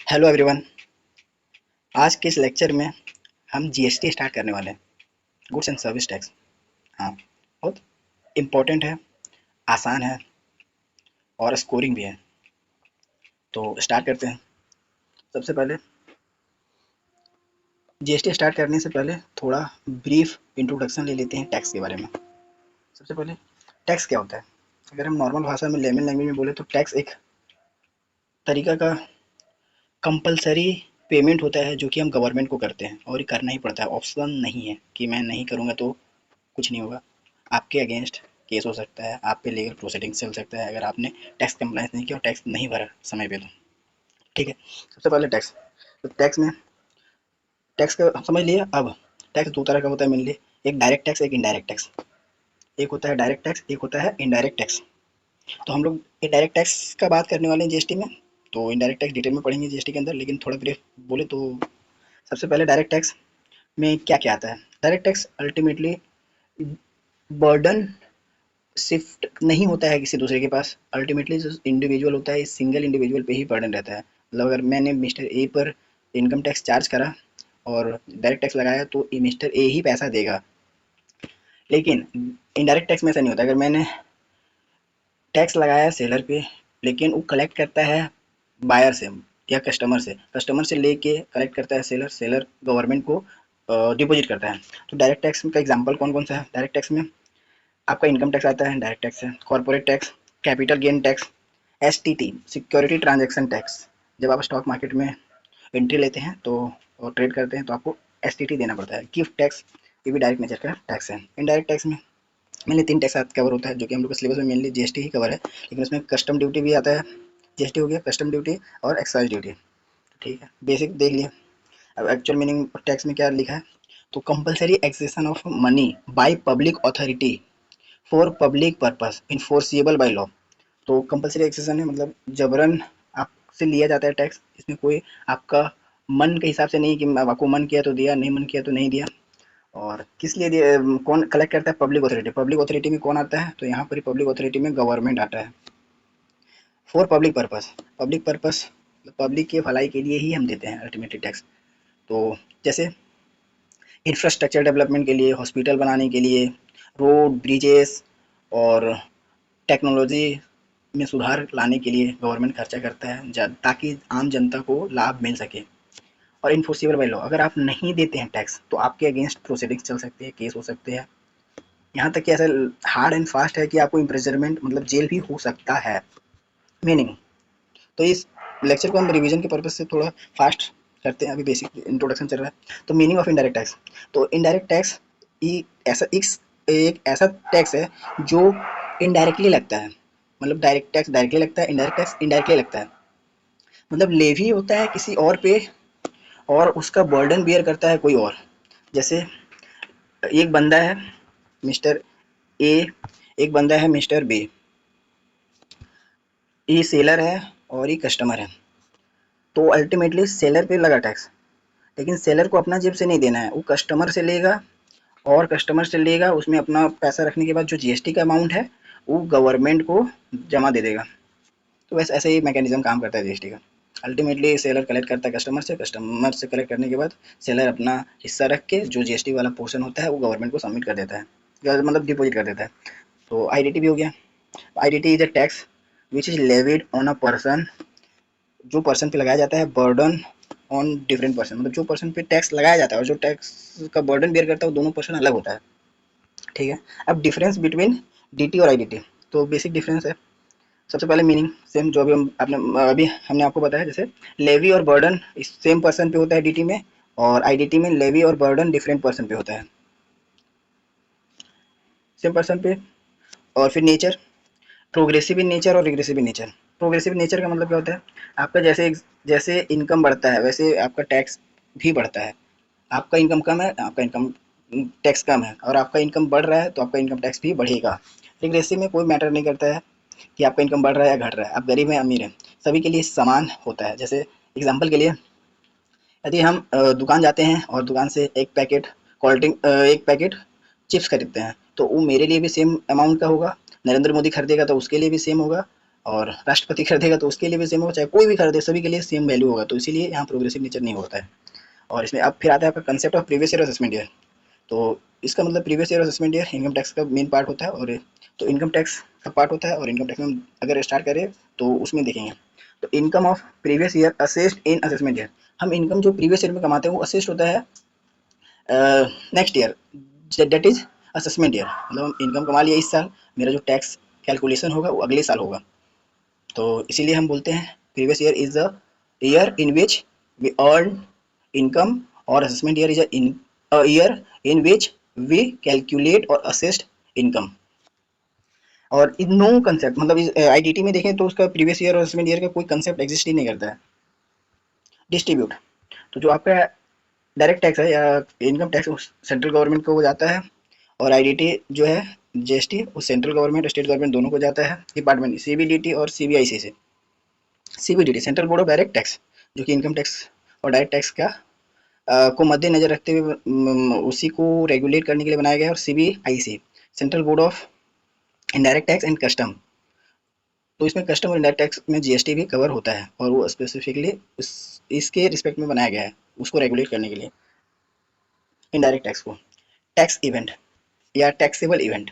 Hello everyone. आज के इस लेक्चर में हम जीएसटी स्टार्ट करने वाले हैं। Goods and service tax. हाँ, बहुत इम्पोर्टेंट है, आसान है और स्कोरिंग भी है। तो स्टार्ट करते हैं। सबसे पहले जीएसटी स्टार्ट करने से पहले थोड़ा ब्रीफ इंट्रोडक्शन ले लेते हैं टैक्स के बारे में। सबसे पहले टैक्स क्या होता है? अगर हम नॉर्मल भाषा में लेमन लैंग्वेज में बोले तो टैक्स एक तरीका का कंपलसरी पेमेंट होता है जो कि हम गवर्नमेंट को करते हैं और ये करना ही पड़ता है। ऑप्शन नहीं है कि मैं नहीं करूँगा तो कुछ नहीं होगा। आपके अगेंस्ट केस हो सकता है, आप पे लीगल प्रोसीडिंग चल सकता है अगर आपने टैक्स कंप्लायंस नहीं किया और टैक्स नहीं भरा समय पे तो। ठीक है। सबसे पहले टैक्स। तो टैक्स में टैक्स का समझ लिया। अब टैक्स दो तरह का होता है मेनली, एक डायरेक्ट टैक्स, एक इनडायरेक्ट टैक्स। एक होता है डायरेक्ट टैक्स, एक होता है इनडायरेक्ट टैक्स। तो हम लोग इनडायरेक्ट टैक्स का बात करने वाले हैं जीएसटी में। तो इनडायरेक्ट टैक्स डिटेल में पढ़ेंगे जीएसटी के अंदर, लेकिन थोड़ा ब्रीफ बोले तो सबसे पहले डायरेक्ट टैक्स में क्या क्या आता है। Direct tax ultimately burden shift नहीं होता है किसी दूसरे के पास। अल्टीमेटली जो इंडिविजुअल होता है सिंगल इंडिविजुअल पे ही बर्डन रहता है। मतलब अगर मैंने मिस्टर ए पर इनकम टैक्स चार्ज करा और डायरेक्ट टैक्स लगाया तो मिस्टर ए ही पैसा देगा। लेकिन इनडायरेक्ट टैक्स में ऐसा नहीं होता। अगर मैंने टैक्स लगाया सेलर पे, लेकिन वो कलेक्ट करता है बायर से या कस्टमर से लेके कलेक्ट करता है सेलर, सेलर गवर्नमेंट को डिपॉजिट करता है। तो डायरेक्ट टैक्स का एग्जांपल कौन कौन सा है? डायरेक्ट टैक्स में आपका इनकम टैक्स आता है, डायरेक्ट टैक्स है, corporate tax, capital gain tax, STT security transaction tax. जब आप स्टॉक मार्केट में एंट्री लेते हैं तो और ट्रेड करते हैं तो आपको एसटीटी देना पड़ता है। गिफ्ट टैक्स, ये भी डायरेक्ट नेचर का टैक्स है। इनडायरेक्ट टैक्स में मेनली तीन टैक्स कवर होता है जो कि हम लोग के सिलेबस में मेनली जीएसटी ही कवर है, लेकिन उसमें कस्टम ड्यूटी भी आता है। जीएसटी हो गया कस्टम ड्यूटी और एक्साइज ड्यूटी। ठीक है, बेसिक देख लिया। अब एक्चुअल मीनिंग टैक्स में क्या लिखा है, तो compulsory exaction of money by public authority for public purpose enforceable by law. तो कंपलसरी एक्सेशन है, मतलब जबरन आपसे लिया जाता है टैक्स। इसमें कोई आपका मन के हिसाब से नहीं कि आपको मन किया तो दिया, नहीं मन किया तो नहीं दिया। और किस लिए दिया, कौन कलेक्ट करता है? Public authority. पब्लिक अथॉरिटी में कौन आता है? तो यहाँ पर पब्लिक अथॉरिटी में गवर्नमेंट आता है। For public purpose, public purpose public के भलाई के लिए ही हम देते हैं अल्टीमेटली टैक्स। तो जैसे इंफ्रास्ट्रक्चर डेवलपमेंट के लिए, हॉस्पिटल बनाने के लिए, रोड ब्रिजेस और टेक्नोलॉजी में सुधार लाने के लिए गवर्नमेंट खर्चा करता है ताकि आम जनता को लाभ मिल सके। और इन्फोर्सिबल बाय लॉ, अगर आप नहीं देते हैं टैक्स तो आपके अगेंस्ट प्रोसीडिंग्स चल सकते हैं, केस हो सकते हैं। यहाँ तक कि ऐसा हार्ड एंड फास्ट है कि आपको इम्प्रिजनमेंट मतलब जेल भी हो सकता है। मीनिंग, तो इस लेक्चर को हम रिवीजन के पर्पज से थोड़ा फास्ट करते हैं, अभी बेसिक इंट्रोडक्शन चल रहा है। तो मीनिंग ऑफ इनडायरेक्ट टैक्स, तो इनडायरेक्ट टैक्स ऐसा एक ऐसा टैक्स है जो इनडायरेक्टली लगता है। मतलब डायरेक्ट टैक्स डायरेक्टली लगता है, इनडायरेक्ट टैक्स इनडायरेक्टली लगता है। मतलब लेवी होता है किसी और पे और उसका बर्डन बियर करता है कोई और। जैसे एक बंदा है मिस्टर ए, एक बंदा है मिस्टर बी। ये सेलर है और ये कस्टमर है। तो अल्टीमेटली सेलर पे लगा टैक्स, लेकिन सेलर को अपना जेब से नहीं देना है, वो कस्टमर से लेगा। और कस्टमर से लेगा, उसमें अपना पैसा रखने के बाद जो जीएसटी का अमाउंट है वो गवर्नमेंट को जमा दे देगा। तो वैसे ऐसे ही मैकेनिज्म काम करता है जीएसटी का। अल्टीमेटली सेलर कलेक्ट करता है कस्टमर से कलेक्ट करने के बाद सेलर अपना हिस्सा रख के जो जीएसटी वाला पोर्शन होता है वो गवर्नमेंट को सबमिट कर देता है, मतलब डिपॉजिट कर देता है। तो आईडीटी भी हो गया। IDT is a tax which is levied on a person, जो पर्सन पे लगाया जाता है बर्डन ऑन डिफरेंट पर्सन। मतलब जो पर्सन पे टैक्स लगाया जाता है और जो टैक्स का बर्डन बेयर करता है वो दोनों पर्सन अलग होता है। ठीक है। अब डिफरेंस बिटवीन डीटी और आईडीटी, तो बेसिक डिफरेंस है। सबसे पहले मीनिंग सेम जो अभी हमने आपको बताया, जैसे लेवी और बर्डन सेम पर्सन पे होता है डीटी में, और आईडीटी में लेवी और बर्डन डिफरेंट पर्सन पे होता है सेम पर्सन पे। और फिर नेचर, प्रोग्रेसिव इन नेचर और regressive in nature. Progressive nature का मतलब क्या होता है, आपका जैसे जैसे इनकम बढ़ता है वैसे आपका टैक्स भी बढ़ता है। आपका इनकम कम है, आपका इनकम टैक्स कम है, और आपका इनकम बढ़ रहा है तो आपका इनकम टैक्स भी बढ़ेगा। रिग्रेसिव में कोई मैटर नहीं करता है कि आपका इनकम बढ़ रहा है या घट रहा है, आप गरीब हैं अमीर हैं, सभी के लिए समान होता है। जैसे एग्जांपल के लिए, यदि हम दुकान जाते हैं और दुकान से एक पैकेट कोल्ड ड्रिंक, एक पैकेट चिप्स खरीदते हैं, तो वो मेरे लिए भी सेम अमाउंट का होगा। नरेंद्र मोदी खरीदेगा तो उसके लिए भी सेम होगा, और राष्ट्रपति खरीदेगा तो उसके लिए भी सेम होगा, चाहे कोई भी खरीदे सभी के लिए सेम वैल्यू होगा, तो इसीलिए यहाँ प्रोग्रेसिव नेचर नहीं होता है। और इसमें अब फिर आता है आपका concept of previous year assessment year. तो इसका मतलब previous year assessment year income tax का मेन पार्ट होता है, और तो इनकम टैक्स का पार्ट होता है, और इनकम टैक्स में अगर स्टार्ट करें तो उसमें देखेंगे तो income of previous year assessed in assessment year. हम इनकम जो प्रीवियस ईयर में कमाते हैं वो असेस्ड होता है next year, that is assessment year. मतलब हम इनकम कमा लिया इस साल, मेरा जो टैक्स कैलकुलेशन होगा वो अगले साल होगा, तो इसीलिए हम बोलते हैं previous year is the year in which we earn income, और assessment year is a year in which we calculate और असेस्ड इनकम। और इन नो कंसेप्ट, मतलब इस आईडीटी में देखें तो उसका प्रीवियस ईयर और असेसमेंट ईयर का कोई कंसेप्ट एग्जिस्ट ही नहीं करता है। डिस्ट्रीब्यूट, तो जो आपका डायरेक्ट टैक्स है या इनकम टैक्स सेंट्रल गवर्नमेंट को वो जाता है, और आईडीटी जो है जीएसटी वो सेंट्रल गवर्नमेंट और स्टेट गवर्नमेंट दोनों को जाता है। डिपार्टमेंट सीबीडीटी और सीबीआईसी से। CBDT central board of direct tax, जो कि इनकम टैक्स और डायरेक्ट टैक्स का को मद्देनजर रखते हुए उसी को रेगुलेट करने के लिए बनाया गया है। और CBIC central board of indirect tax and custom, तो इसमें कस्टम और इनडायरेक्ट टैक्स में जीएसटी भी कवर होता है, और वो स्पेसिफिकली इसके रिस्पेक्ट में बनाया गया है उसको रेगुलेट करने के लिए इनडायरेक्ट टैक्स को। टैक्स इवेंट या टैक्सेबल इवेंट,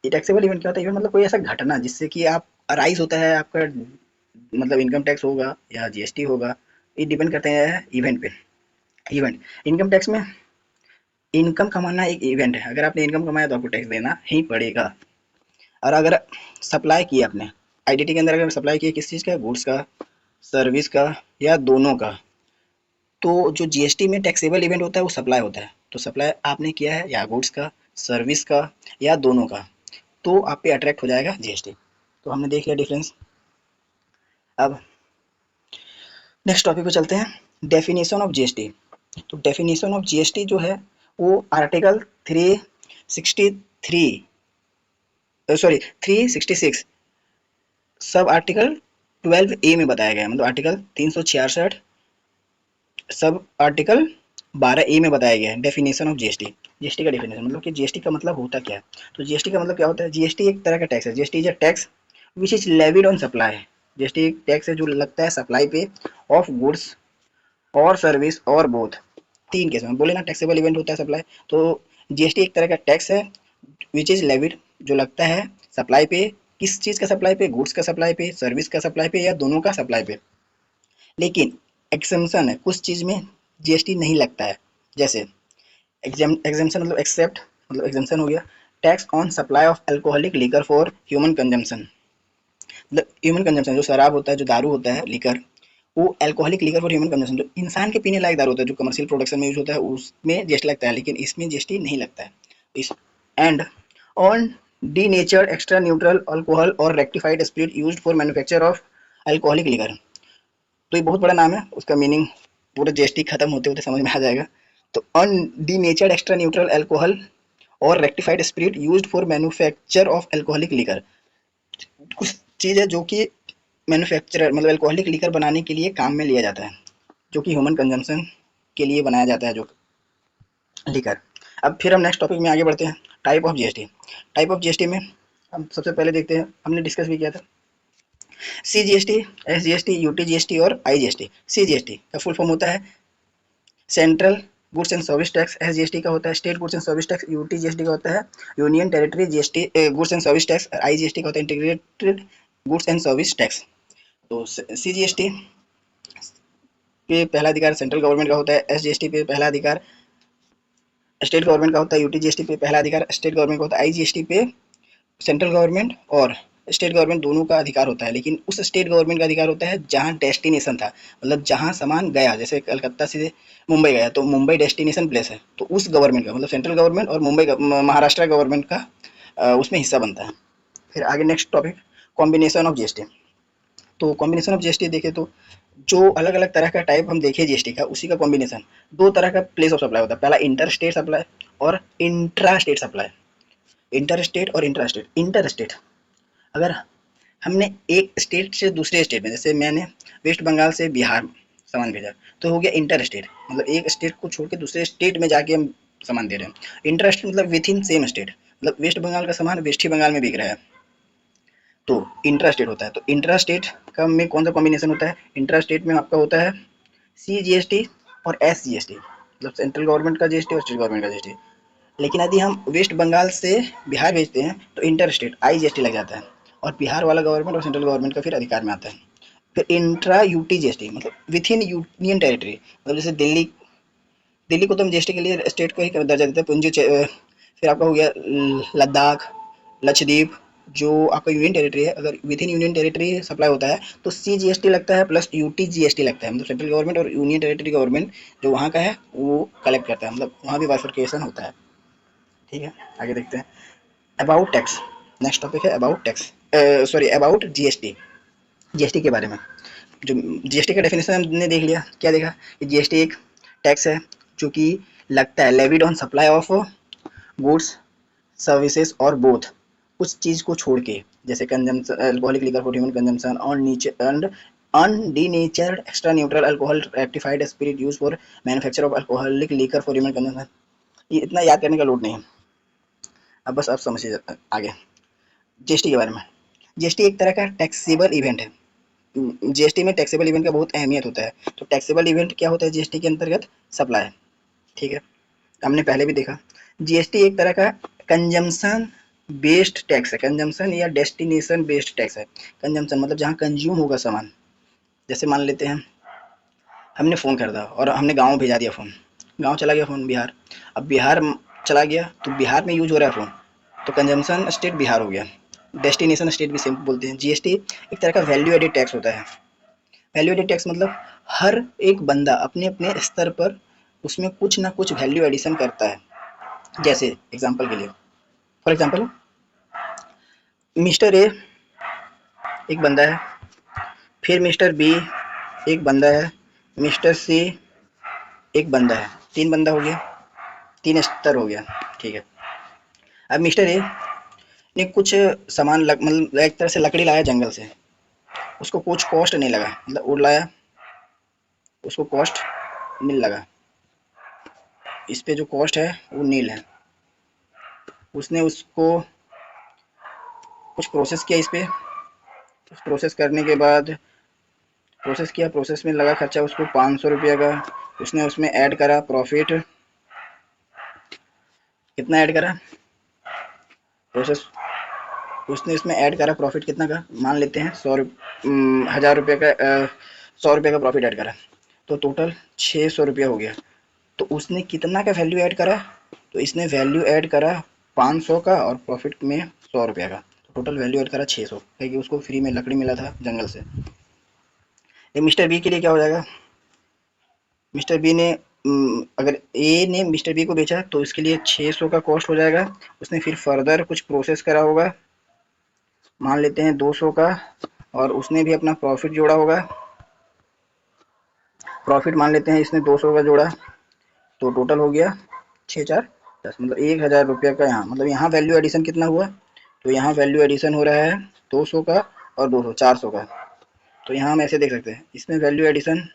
ये टैक्सेबल इवेंट क्या होता है? इवेंट मतलब कोई ऐसा घटना जिससे कि आप अराइज होता है आपका, मतलब इनकम टैक्स होगा या जीएसटी होगा, ये डिपेंड करते हैं इवेंट पे। इवेंट इनकम टैक्स में इनकम कमाना एक इवेंट है, अगर आपने इनकम कमाया तो आपको टैक्स देना ही पड़ेगा। और अगर सप्लाई किया आपने आईडीटी के अंदर, अगर सप्लाई किया किस चीज़ का, गुड्स का, सर्विस का या दोनों का, तो जो जीएसटी में टैक्सेबल इवेंट होता है वो सप्लाई होता है। तो सप्लाई आपने किया है या गुड्स का, सर्विस का या दोनों का, तो आप पे अट्रैक्ट हो जाएगा जीएसटी। तो हमने देख लिया डिफरेंस। अब नेक्स्ट टॉपिक पे चलते हैं, डेफिनेशन ऑफ जीएसटी। तो डेफिनेशन ऑफ जीएसटी जो है वो article 363 sorry 366 sub article 12A में बताया गया है। मतलब आर्टिकल 366 सब आर्टिकल 12A में बताया गया है डेफिनेशन ऑफ जीएसटी। जीएसटी का डेफिनेशन मतलब कि जीएसटी का मतलब होता क्या है? तो जीएसटी का मतलब क्या होता है? जीएसटी एक तरह का टैक्स है। GST is a tax which is levied on supply. GST एक टैक्स है जो लगता है सप्लाई पे ऑफ गुड्स और सर्विस और बोथ, तीन केस में बोले ना टैक्सेबल इवेंट होता है सप्लाई। तो जीएसटी एक तरह का टैक्स है विच इज लेविड, जो लगता है सप्लाई पे। किस चीज़ का सप्लाई पे? गुड्स का सप्लाई पे, सर्विस का सप्लाई पे या दोनों का सप्लाई पे। लेकिन एक्सेम्पशन है, कुछ चीज़ में जीएसटी नहीं लगता है। जैसे एग्जेम्पशन मतलब एक्सेप्ट, मतलब एग्जेम्पशन हो गया tax on supply of alcoholic liquor for human consumption. मतलब ह्यूमन कंजम्पशन जो शराब होता है, जो दारू होता है, लिकर, वो alcoholic liquor for human consumption जो इंसान के पीने लायक दारू होता है, जो कमर्शियल प्रोडक्शन में यूज होता है, उसमें जीएसटी लगता है। लेकिन इसमें जीएसटी नहीं लगता है। इस and on denatured extra neutral alcohol और rectified spirit used for manufacture of alcoholic liquor. तो ये बहुत बड़ा नाम है, उसका मीनिंग पूरा जीएसटी खत्म होते होते समझ में आ जाएगा। तो अन डीनेचर्ड एक्स्ट्रा न्यूट्रल अल्कोहल और rectified spirit used for manufacture of alcoholic liquor, कुछ चीज़ है जो कि मैन्युफैक्चरर मतलब अल्कोहलिक लिकर बनाने के लिए काम में लिया जाता है, जो कि ह्यूमन कंजम्पशन के लिए बनाया जाता है जो लिकर। अब फिर हम नेक्स्ट टॉपिक में आगे बढ़ते हैं, type of GST. Type of GST में हम सबसे पहले देखते हैं, हमने डिस्कस भी किया था C GST, S GST, UT GST और आई जीएसटी। सी जीएसटी का फुल फॉर्म होता है central goods and service tax, S GST का होता है state goods and service tax, UT GST का होता है union territory GST goods and service tax, I GST का होता है integrated goods and service tax. तो सी जीएसटी पे पहला अधिकार सेंट्रल गवर्नमेंट का होता है, एस जीएसटी पे पहला अधिकार स्टेट गवर्नमेंट का होता है, यूटी जीएसटी पे पहला अधिकार स्टेट गवर्नमेंट का होता है, आई जीएसटी पे सेंट्रल गवर्नमेंट और स्टेट गवर्नमेंट दोनों का अधिकार होता है। लेकिन उस स्टेट गवर्नमेंट का अधिकार होता है जहाँ डेस्टिनेशन था, मतलब जहाँ सामान गया, जैसे कलकत्ता से मुंबई गया तो मुंबई डेस्टिनेशन प्लेस है, तो उस गवर्नमेंट का मतलब सेंट्रल गवर्नमेंट और मुंबई का महाराष्ट्र गवर्नमेंट का उसमें हिस्सा बनता है। फिर आगे next topic combination of GST. तो कॉम्बिनेशन ऑफ जीएसटी देखें तो जो अलग अलग तरह का टाइप हम देखें जीएसटी का, उसी का कॉम्बिनेशन दो तरह का प्लेस ऑफ सप्लाई होता है। पहला इंटर स्टेट सप्लाई और intra state supply. Inter state और इंट्रा स्टेट। इंटर स्टेट अगर हमने एक स्टेट से दूसरे स्टेट में, जैसे मैंने वेस्ट बंगाल से बिहार सामान भेजा, तो हो गया इंटर स्टेट, मतलब एक स्टेट को छोड़ के दूसरे स्टेट में जाके हम सामान दे रहे हैं। इंटर स्टेट मतलब विथ इन सेम स्टेट, मतलब वेस्ट बंगाल का सामान वेस्ट ही बंगाल में बिक रहा है। तो इंट्रा स्टेट होता है। तो इंट्रा स्टेट का में कौन सा कॉम्बिनेशन होता है? इंट्रा स्टेट में आपका होता है CGST और SGST, मतलब सेंट्रल गवर्नमेंट का GST और स्टेट गवर्नमेंट का GST। लेकिन यदि हम वेस्ट बंगाल से बिहार भेजते हैं तो इंटर स्टेट IGST लग जाता है, और बिहार वाला गवर्नमेंट और सेंट्रल गवर्नमेंट का फिर अधिकार में आता है। फिर इंट्रा यूटी GST मतलब विथ इन यूनियन टेरिटरी, मतलब जैसे दिल्ली, दिल्ली को तो हम GST के लिए स्टेट को ही दर्जा देते हैं। फिर आपका हो गया लद्दाख, लक्षद्वीप, जो आपका यूनियन टेरिटरी है, अगर with in union territory supply होता है तो CGST लगता है प्लस UT GST लगता है, मतलब सेंट्रल गवर्नमेंट और यूनियन टेरिटरी गवर्नमेंट जो वहाँ का है वो कलेक्ट करता है, मतलब वहाँ भी बाइफरकेशन होता है। ठीक है, आगे देखते हैं अबाउट टैक्स। नेक्स्ट टॉपिक है about tax, sorry about GST। GST के बारे में जो GST का डेफिनेशन हमने देख लिया, क्या देखा कि GST एक टैक्स है जो कि लगता है levied on supply of goods services और बोथ, उस चीज़ को छोड़ के, जैसे consumption alcoholic liquor for human consumption on नीचे and undenatured extra neutral alcohol rectified spirit use for manufacture of alcoholic liquor for human consumption. ये इतना याद करने का लोड नहीं है, अब बस आप समझिए आगे GST के बारे में। GST एक तरह का टैक्सेबल इवेंट है। GST में टैक्सेबल इवेंट का बहुत अहमियत होता है। तो टैक्सेबल इवेंट क्या होता है GST के अंतर्गत? सप्लाई। ठीक है, हमने पहले भी देखा GST एक तरह का कंजम्पशन बेस्ड टैक्स है, कंजम्पशन या डेस्टिनेशन बेस्ड टैक्स है। कंजम्पशन मतलब जहाँ कंज्यूम होगा सामान, जैसे मान लेते हैं हमने फ़ोन खरीदा और हमने गाँव भेजा दिया फ़ोन, गाँव चला गया फ़ोन बिहार, अब बिहार चला गया तो बिहार में यूज हो रहा है फ़ोन, तो कंजम्पशन स्टेट बिहार हो गया, डेस्टिनेशन स्टेट भी सेम बोलते हैं। GST एक तरह का वैल्यू एडेड टैक्स होता है। वैल्यू एडेड टैक्स मतलब हर एक बंदा अपने अपने स्तर पर उसमें कुछ ना कुछ वैल्यू एडिशन करता है। जैसे एग्जांपल के लिए, फॉर एग्जांपल मिस्टर ए एक बंदा है, फिर मिस्टर बी एक बंदा है, मिस्टर सी एक बंदा है, तीन बंदा हो गया, तीन स्तर हो गया। ठीक है, अब मिस्टर ए ने कुछ सामान मतलब एक तरह से लकड़ी लाया जंगल से, उसको कुछ कॉस्ट नहीं लगा, मतलब उड़ लाया, उसको कॉस्ट नील लगा, इस पे जो कॉस्ट है वो नील है। उसने उसको कुछ प्रोसेस किया इस पे, उस प्रोसेस करने के बाद प्रोसेस किया, प्रोसेस में लगा खर्चा उसको 500 रुपये का, उसने उसमें ऐड करा प्रॉफिट, कितना ऐड करा प्रोसेस, उसने इसमें ऐड करा प्रॉफिट कितना का, मान लेते हैं 1000 रुपये का 100 रुपये का प्रॉफिट ऐड करा, तो टोटल 600 रुपया हो गया। तो उसने कितना का वैल्यू ऐड करा? तो इसने वैल्यू ऐड करा 500 का और प्रॉफिट में 100 रुपया का, तो टोटल वैल्यू ऐड करा 600, क्योंकि उसको फ्री में लकड़ी मिला था जंगल से। ये मिस्टर बी के लिए क्या हो जाएगा? मिस्टर बी ने अगर ए ने मिस्टर बी को बेचा तो इसके लिए 600 का कॉस्ट हो जाएगा। उसने फिर फर्दर कुछ प्रोसेस करा होगा, मान लेते हैं 200 का, और उसने भी अपना प्रॉफिट जोड़ा होगा, प्रॉफिट मान लेते हैं इसने 200 का जोड़ा, तो टोटल हो गया 6 4 10, मतलब 1000 रुपया का। यहाँ मतलब यहाँ वैल्यू एडिशन कितना हुआ? तो यहाँ वैल्यू एडिशन हो रहा है 200 का और 200 400 का। तो यहाँ हम ऐसे देख सकते हैं, इसमें वैल्यू एडिशन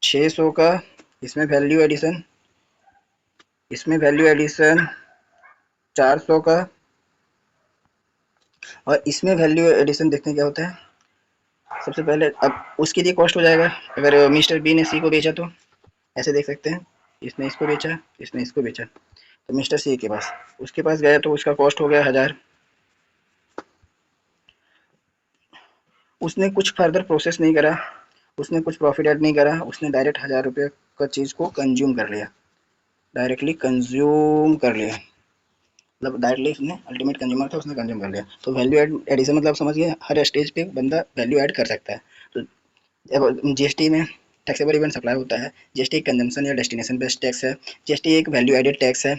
600 का, इसमें वैल्यू एडिशन, इसमें वैल्यू एडिशन 400 का, और इसमें वैल्यू एडिशन देखते हैं क्या होता है। सबसे पहले अब उसके लिए कॉस्ट हो जाएगा, अगर मिस्टर बी ने सी को बेचा तो ऐसे देख सकते हैं, इसने इसको बेचा, इसने इसको बेचा, तो मिस्टर सी के पास, उसके पास गया तो उसका कॉस्ट हो गया 1000। उसने कुछ फर्दर प्रोसेस नहीं करा, उसने कुछ प्रॉफिट ऐड नहीं करा, उसने डायरेक्ट 1000 रुपये का चीज़ को कंज्यूम कर लिया, डायरेक्टली कंज्यूम कर लिया, मतलब डायरेक्टली उसने अल्टीमेट कंज्यूमर था, उसने कंज्यूम कर लिया। तो वैल्यू एडिशन मतलब समझिए हर स्टेज पे बंदा वैल्यू ऐड कर सकता है। तो अब GST में टैक्सेबल इवेंट सप्लाई होता है, GST एक कंजम्पशन या डेस्टिनेशन बेस्ड टैक्स है, GST एक वैल्यू एडेड टैक्स है,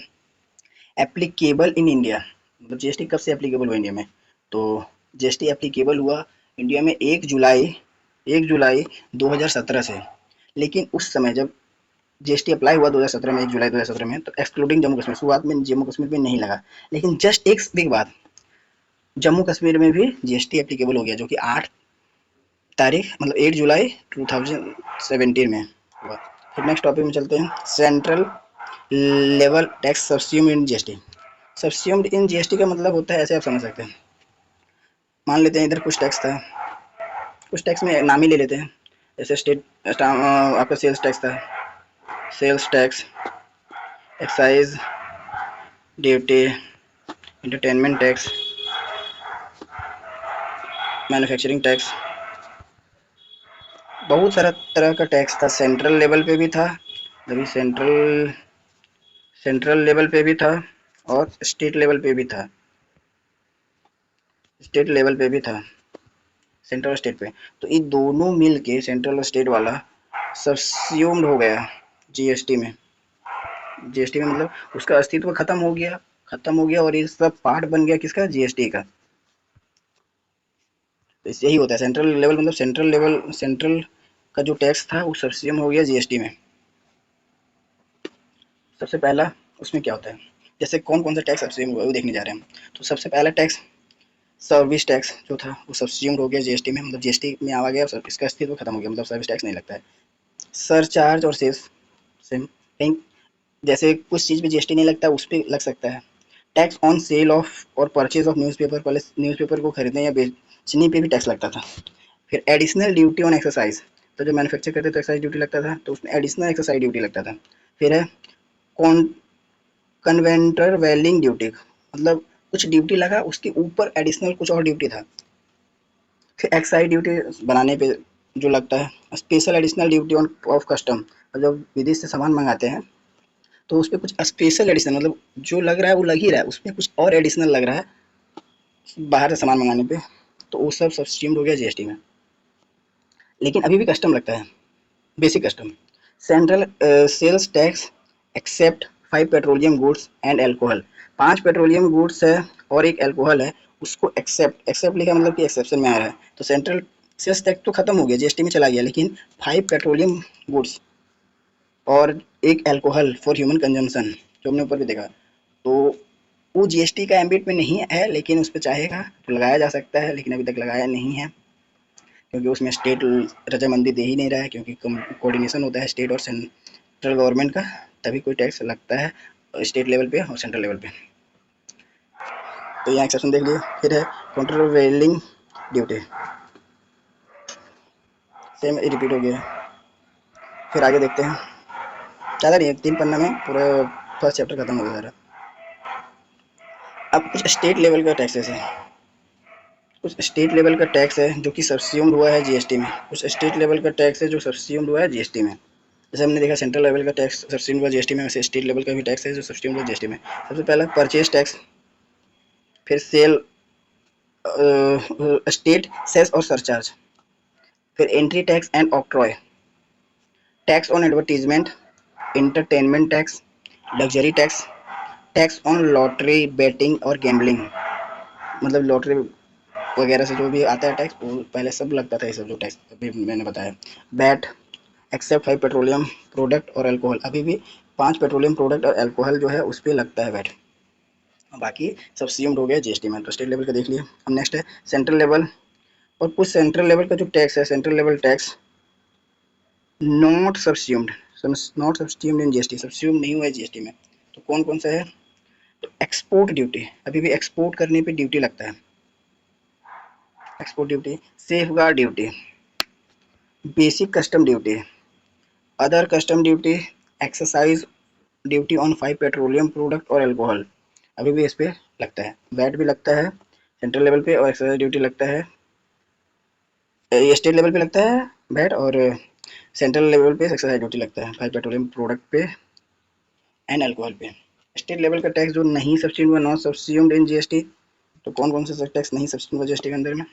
एप्लीकेबल इन इंडिया। मतलब GST कब से एप्लीकेबल हुआ इंडिया में? तो GST एप्लीकेबल हुआ इंडिया में 1 जुलाई 2017 से। लेकिन उस समय जब GST अप्लाई हुआ 2017 में, 1 जुलाई 2017 में, तो एक्सक्लूडिंग जम्मू कश्मीर, शुरुआत में जम्मू कश्मीर में नहीं लगा, लेकिन जस्ट एक वीक बाद जम्मू कश्मीर में भी GST एप्लीकेबल हो गया, जो कि 8 तारीख मतलब 8 जुलाई 2017 में हुआ। फिर नेक्स्ट टॉपिक में चलते हैं, सेंट्रल लेवल टैक्स सब्स्यूम्ड इन GST। सब्स्यूम्ड इन GST का मतलब होता है, ऐसे आप समझ सकते हैं, मान लेते हैं इधर कुछ टैक्स था, कुछ टैक्स में नाम ही ले लेते हैं, जैसे आपका सेल्स टैक्स था, sales tax, excise duty, entertainment tax, manufacturing tax, बहुत सारा तरह का टैक्स था। सेंट्रल लेवल पे भी था, अभी सेंट्रल लेवल पे भी था और स्टेट लेवल पे भी था, स्टेट लेवल पे भी था, सेंट्रल और स्टेट पे। तो ये दोनों मिल के सेंट्रल और स्टेट वाला सबस्यूम्ड हो गया जीएसटी में। जीएसटी में मतलब उसका अस्तित्व खत्म हो गया, खत्म हो गया और ये सब पार्ट बन गया किसका, जीएसटी का। तो यही होता है सेंट्रल लेवल, मतलब सेंट्रल का जो टैक्स था वो सबस्यूम हो गया जीएसटी में। सबसे पहला उसमें क्या होता है, जैसे कौन कौन सा टैक्स सबस्यूम हुआ वो देखने जा रहे हैं हम। तो सबसे पहला टैक्स सर्विस टैक्स जो था वो सबस्यूम्ड हो गया जीएसटी में, मतलब जीएसटी में आ गया, इसका अस्तित्व खत्म हो गया, मतलब सर्विस टैक्स नहीं लगता है। सरचार्ज और सेस सेम, कहीं जैसे कुछ चीज़ पे जीएसटी नहीं लगता उस पर लग सकता है। टैक्स ऑन सेल ऑफ और परचेज ऑफ न्यूज़पेपर, पहले न्यूज़पेपर को खरीदने या बेचने पे भी टैक्स लगता था। फिर एडिशनल ड्यूटी ऑन एक्सरसाइज, तो जो मैन्युफैक्चर करते तो एक्साइज ड्यूटी लगता था, तो उसमें एडिशनल एक्सरसाइज ड्यूटी लगता था। फिर है कन्वेंटर वेलिंग ड्यूटी, मतलब कुछ ड्यूटी लगा उसके ऊपर एडिशनल कुछ और ड्यूटी था। फिर एक्साइज ड्यूटी बनाने पे जो लगता है, special additional duty on off custom, जब विदेश से सामान मंगाते हैं तो उस पर कुछ स्पेशल एडिशनल, मतलब जो लग रहा है वो लग ही रहा है, उसमें कुछ और एडिशनल लग रहा है बाहर से सामान मंगाने पे, तो वो सब सब्सिट्यूट हो गया जीएसटी में। लेकिन अभी भी कस्टम लगता है, basic custom. Central sales tax except 5 petroleum goods and alcohol, 5 petroleum goods है और एक एल्कोहल है, उसको एक्सेप्ट लिखा मतलब कि एक्सेप्शन में आ रहा है। तो सेंट्रल सेल्स टैक्स तो खत्म हो गया, जीएसटी में चला गया, लेकिन 5 पेट्रोलियम गुड्स और एक एल्कोहल फॉर ह्यूमन कंजम्पशन जो हमने ऊपर भी देखा, तो वो जीएसटी का एम्बिट में नहीं है, लेकिन उस पर चाहेगा तो लगाया जा सकता है, लेकिन अभी तक लगाया नहीं है क्योंकि उसमें स्टेट रजामंदी दे ही नहीं रहा है, क्योंकि कोऑर्डिनेशन होता है स्टेट और सेंट्रल गवर्नमेंट का, तभी कोई टैक्स लगता है स्टेट लेवल पे और सेंट्रल लेवल पे। तो यहाँ एक्सेप्शन देख लिए। फिर है काउंटर वेलिंग ड्यूटी, सेम रिपीट हो गया। फिर आगे देखते हैं, ज़्यादा नहीं है, 3 पन्ना में पूरा फर्स्ट चैप्टर खत्म हो गया सारा। अब कुछ स्टेट लेवल का टैक्सेस है, कुछ स्टेट लेवल का टैक्स है जो कि सब्सिड्यूम्ड हुआ है जीएसटी में, कुछ स्टेट लेवल का टैक्स है जो सब्सिड्यूम्ड हुआ है जीएसटी में। जैसे हमने देखा सेंट्रल लेवल का टैक्स सब्सिड्यूम्ड हुआ जीएसटी में, वैसे स्टेट लेवल का भी टैक्स है जो सब्सिड्यूम्ड हुआ जीएसटी में। सबसे पहला परचेज टैक्स, फिर सेल स्टेट सेस और सरचार्ज, फिर entry tax and octroi, tax on advertisement, entertainment tax, luxury tax, tax on lottery betting और गैम्बलिंग, मतलब लॉटरी वगैरह से जो भी आता है टैक्स वो पहले सब लगता था, ये सब जो टैक्स अभी मैंने बताया। बैट एक्सेप्ट 5 पेट्रोलियम प्रोडक्ट और अल्कोहल, अभी भी 5 पेट्रोलियम प्रोडक्ट और अल्कोहल जो है उस पर लगता है वैट, बाकी सब्सिड्यूम्ड हो गया जीएसटी में। तो स्टेट लेवल का देख लिया। अब नेक्स्ट है सेंट्रल लेवल, और कुछ सेंट्रल लेवल का जो टैक्स है, central level tax not subsumed, not subsumed in GST, subsume नहीं हुआ है जीएसटी में। तो कौन कौन सा है, तो एक्सपोर्ट ड्यूटी, अभी भी एक्सपोर्ट करने पे ड्यूटी लगता है, export duty, safe guard duty, basic custom duty, other custom duty, exercise duty on 5 petroleum product और अल्कोहल, अभी भी इस पे लगता है। वैट भी लगता है सेंट्रल लेवल पे, और एक्सरसाइज ड्यूटी लगता है, ये स्टेट लेवल पे लगता है वैट, और सेंट्रल लेवल पे एक्सरसाइज ड्यूटी लगता है 5 पेट्रोलियम प्रोडक्ट पे एंड अल्कोहल पे। स्टेट लेवल का टैक्स जो नहीं सब्सिड्यूम्ड हुआ, नॉट सब्सिड्यूम्ड इन जीएसटी, तो कौन कौन से टैक्स नहीं सब्सिड्यूम्ड हुआ जीएसटी के अंदर में,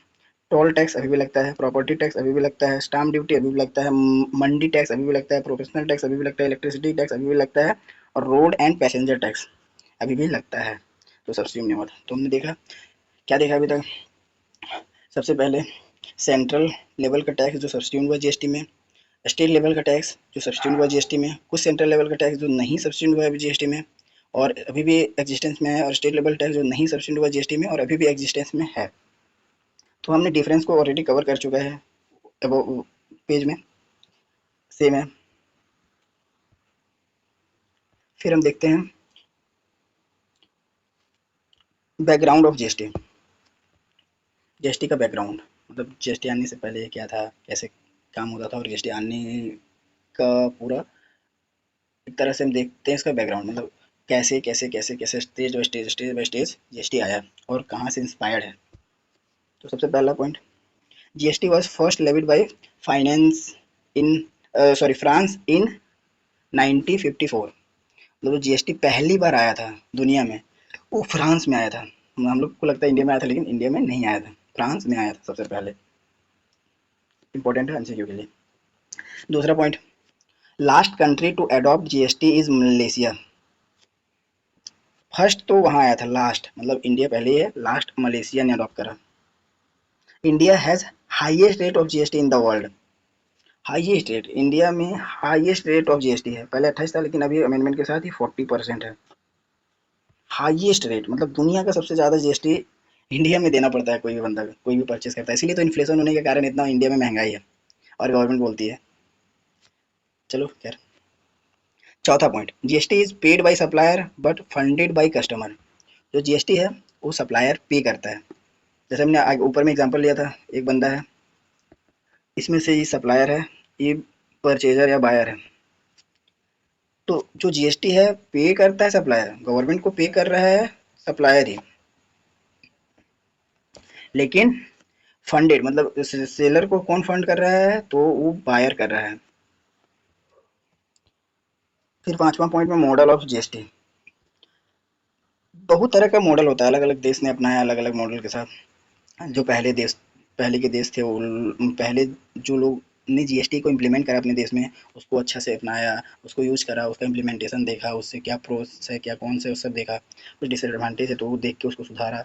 टोल टैक्स अभी भी लगता है, प्रॉपर्टी टैक्स अभी भी लगता है, स्टाम्प ड्यूटी अभी भी लगता है, मंडी टैक्स अभी भी लगता है, प्रोफेशनल टैक्स अभी भी लगता है, इलेक्ट्रिसिटी टैक्स अभी भी लगता है, और रोड एंड पैसेंजर टैक्स अभी भी लगता है। तो सब्सिड्यूम नहीं हुआ। तो हमने देखा, क्या देखा अभी तक, सबसे पहले सेंट्रल लेवल का टैक्स जो सब्सिड्यूम हुआ जीएसटी में, स्टेट लेवल का टैक्स जो सब्सिट्यूट हुआ जीएसटी में, कुछ सेंट्रल लेवल का टैक्स जो नहीं सब्सिट्यूट हुआ है जीएसटी में और अभी भी एग्जिस्टेंस में है, और स्टेट लेवल टैक्स जो नहीं सब्सिट्यूट हुआ जीएसटी में और अभी भी एग्जिस्टेंस में है। तो हमने डिफरेंस को ऑलरेडी कवर कर चुका है, अब वो पेज में सेम है। फिर हम देखते हैं बैकग्राउंड ऑफ जीएसटी। जीएसटी का बैकग्राउंड, मतलब जीएसटी आने से पहले क्या था, कैसे काम होता था, और जीएसटी आने का पूरा एक तरह से हम देखते हैं इसका बैकग्राउंड, मतलब कैसे कैसे कैसे कैसे स्टेज बाय स्टेज जीएसटी आया और कहाँ से इंस्पायर्ड है। तो सबसे पहला point, GST was first levied by finance in France in 1954। मतलब जीएसटी पहली बार आया था दुनिया में, वो फ्रांस में आया था। हम लोग को लगता है इंडिया में आया था, लेकिन इंडिया में नहीं आया था, फ्रांस में आया था सबसे पहले। इंपॉर्टेंट है एमसीक्यू के लिए। दूसरा point, last country to adopt GST is Malaysia. First तो वहाँ आया था, लास्ट मतलब इंडिया पहले है, लास्ट मलेशिया ने अडॉप्ट करा। India has highest rate of GST in the world. Highest rate, India में हाईएस्ट रेट ऑफ जीएसटी है, पहले 28 था लेकिन अभी अमेंडमेंट के साथ ही 40% है। हाईएस्ट रेट मतलब दुनिया का सबसे ज़्यादा जीएसटी इंडिया में देना पड़ता है, कोई भी बंदा कोई भी परचेज करता है, इसीलिए तो इन्फ्लेशन होने के कारण इतना इंडिया में महंगाई है और गवर्नमेंट बोलती है। चलो खैर। चौथा point, GST is paid by supplier but funded by customer. जो जीएसटी है वो सप्लायर पे करता है। जैसे हमने ऊपर में एग्जांपल लिया था, एक बंदा है, इसमें से ये सप्लायर है, ये परचेजर या बायर है। तो जो जीएसटी है पे करता है सप्लायर, गवर्नमेंट को पे कर रहा है सप्लायर ही, लेकिन फंडेड मतलब सेलर को कौन फंड कर रहा है, तो वो बायर कर रहा है। फिर पांचवा पॉइंट में मॉडल ऑफ जीएसटी। बहुत तरह का मॉडल होता है, अलग अलग देश ने अपनाया अलग अलग मॉडल के साथ। जो पहले के देश थे, वो पहले जो लोग ने जीएसटी को इम्प्लीमेंट करा अपने देश में, उसको अच्छा से अपनाया, उसको यूज करा, उसका इम्प्लीमेंटेशन देखा, उससे क्या प्रोस है क्या कौन से, उस सब देखा, कुछ डिसएडवांटेज है तो वो देख के उसको सुधारा।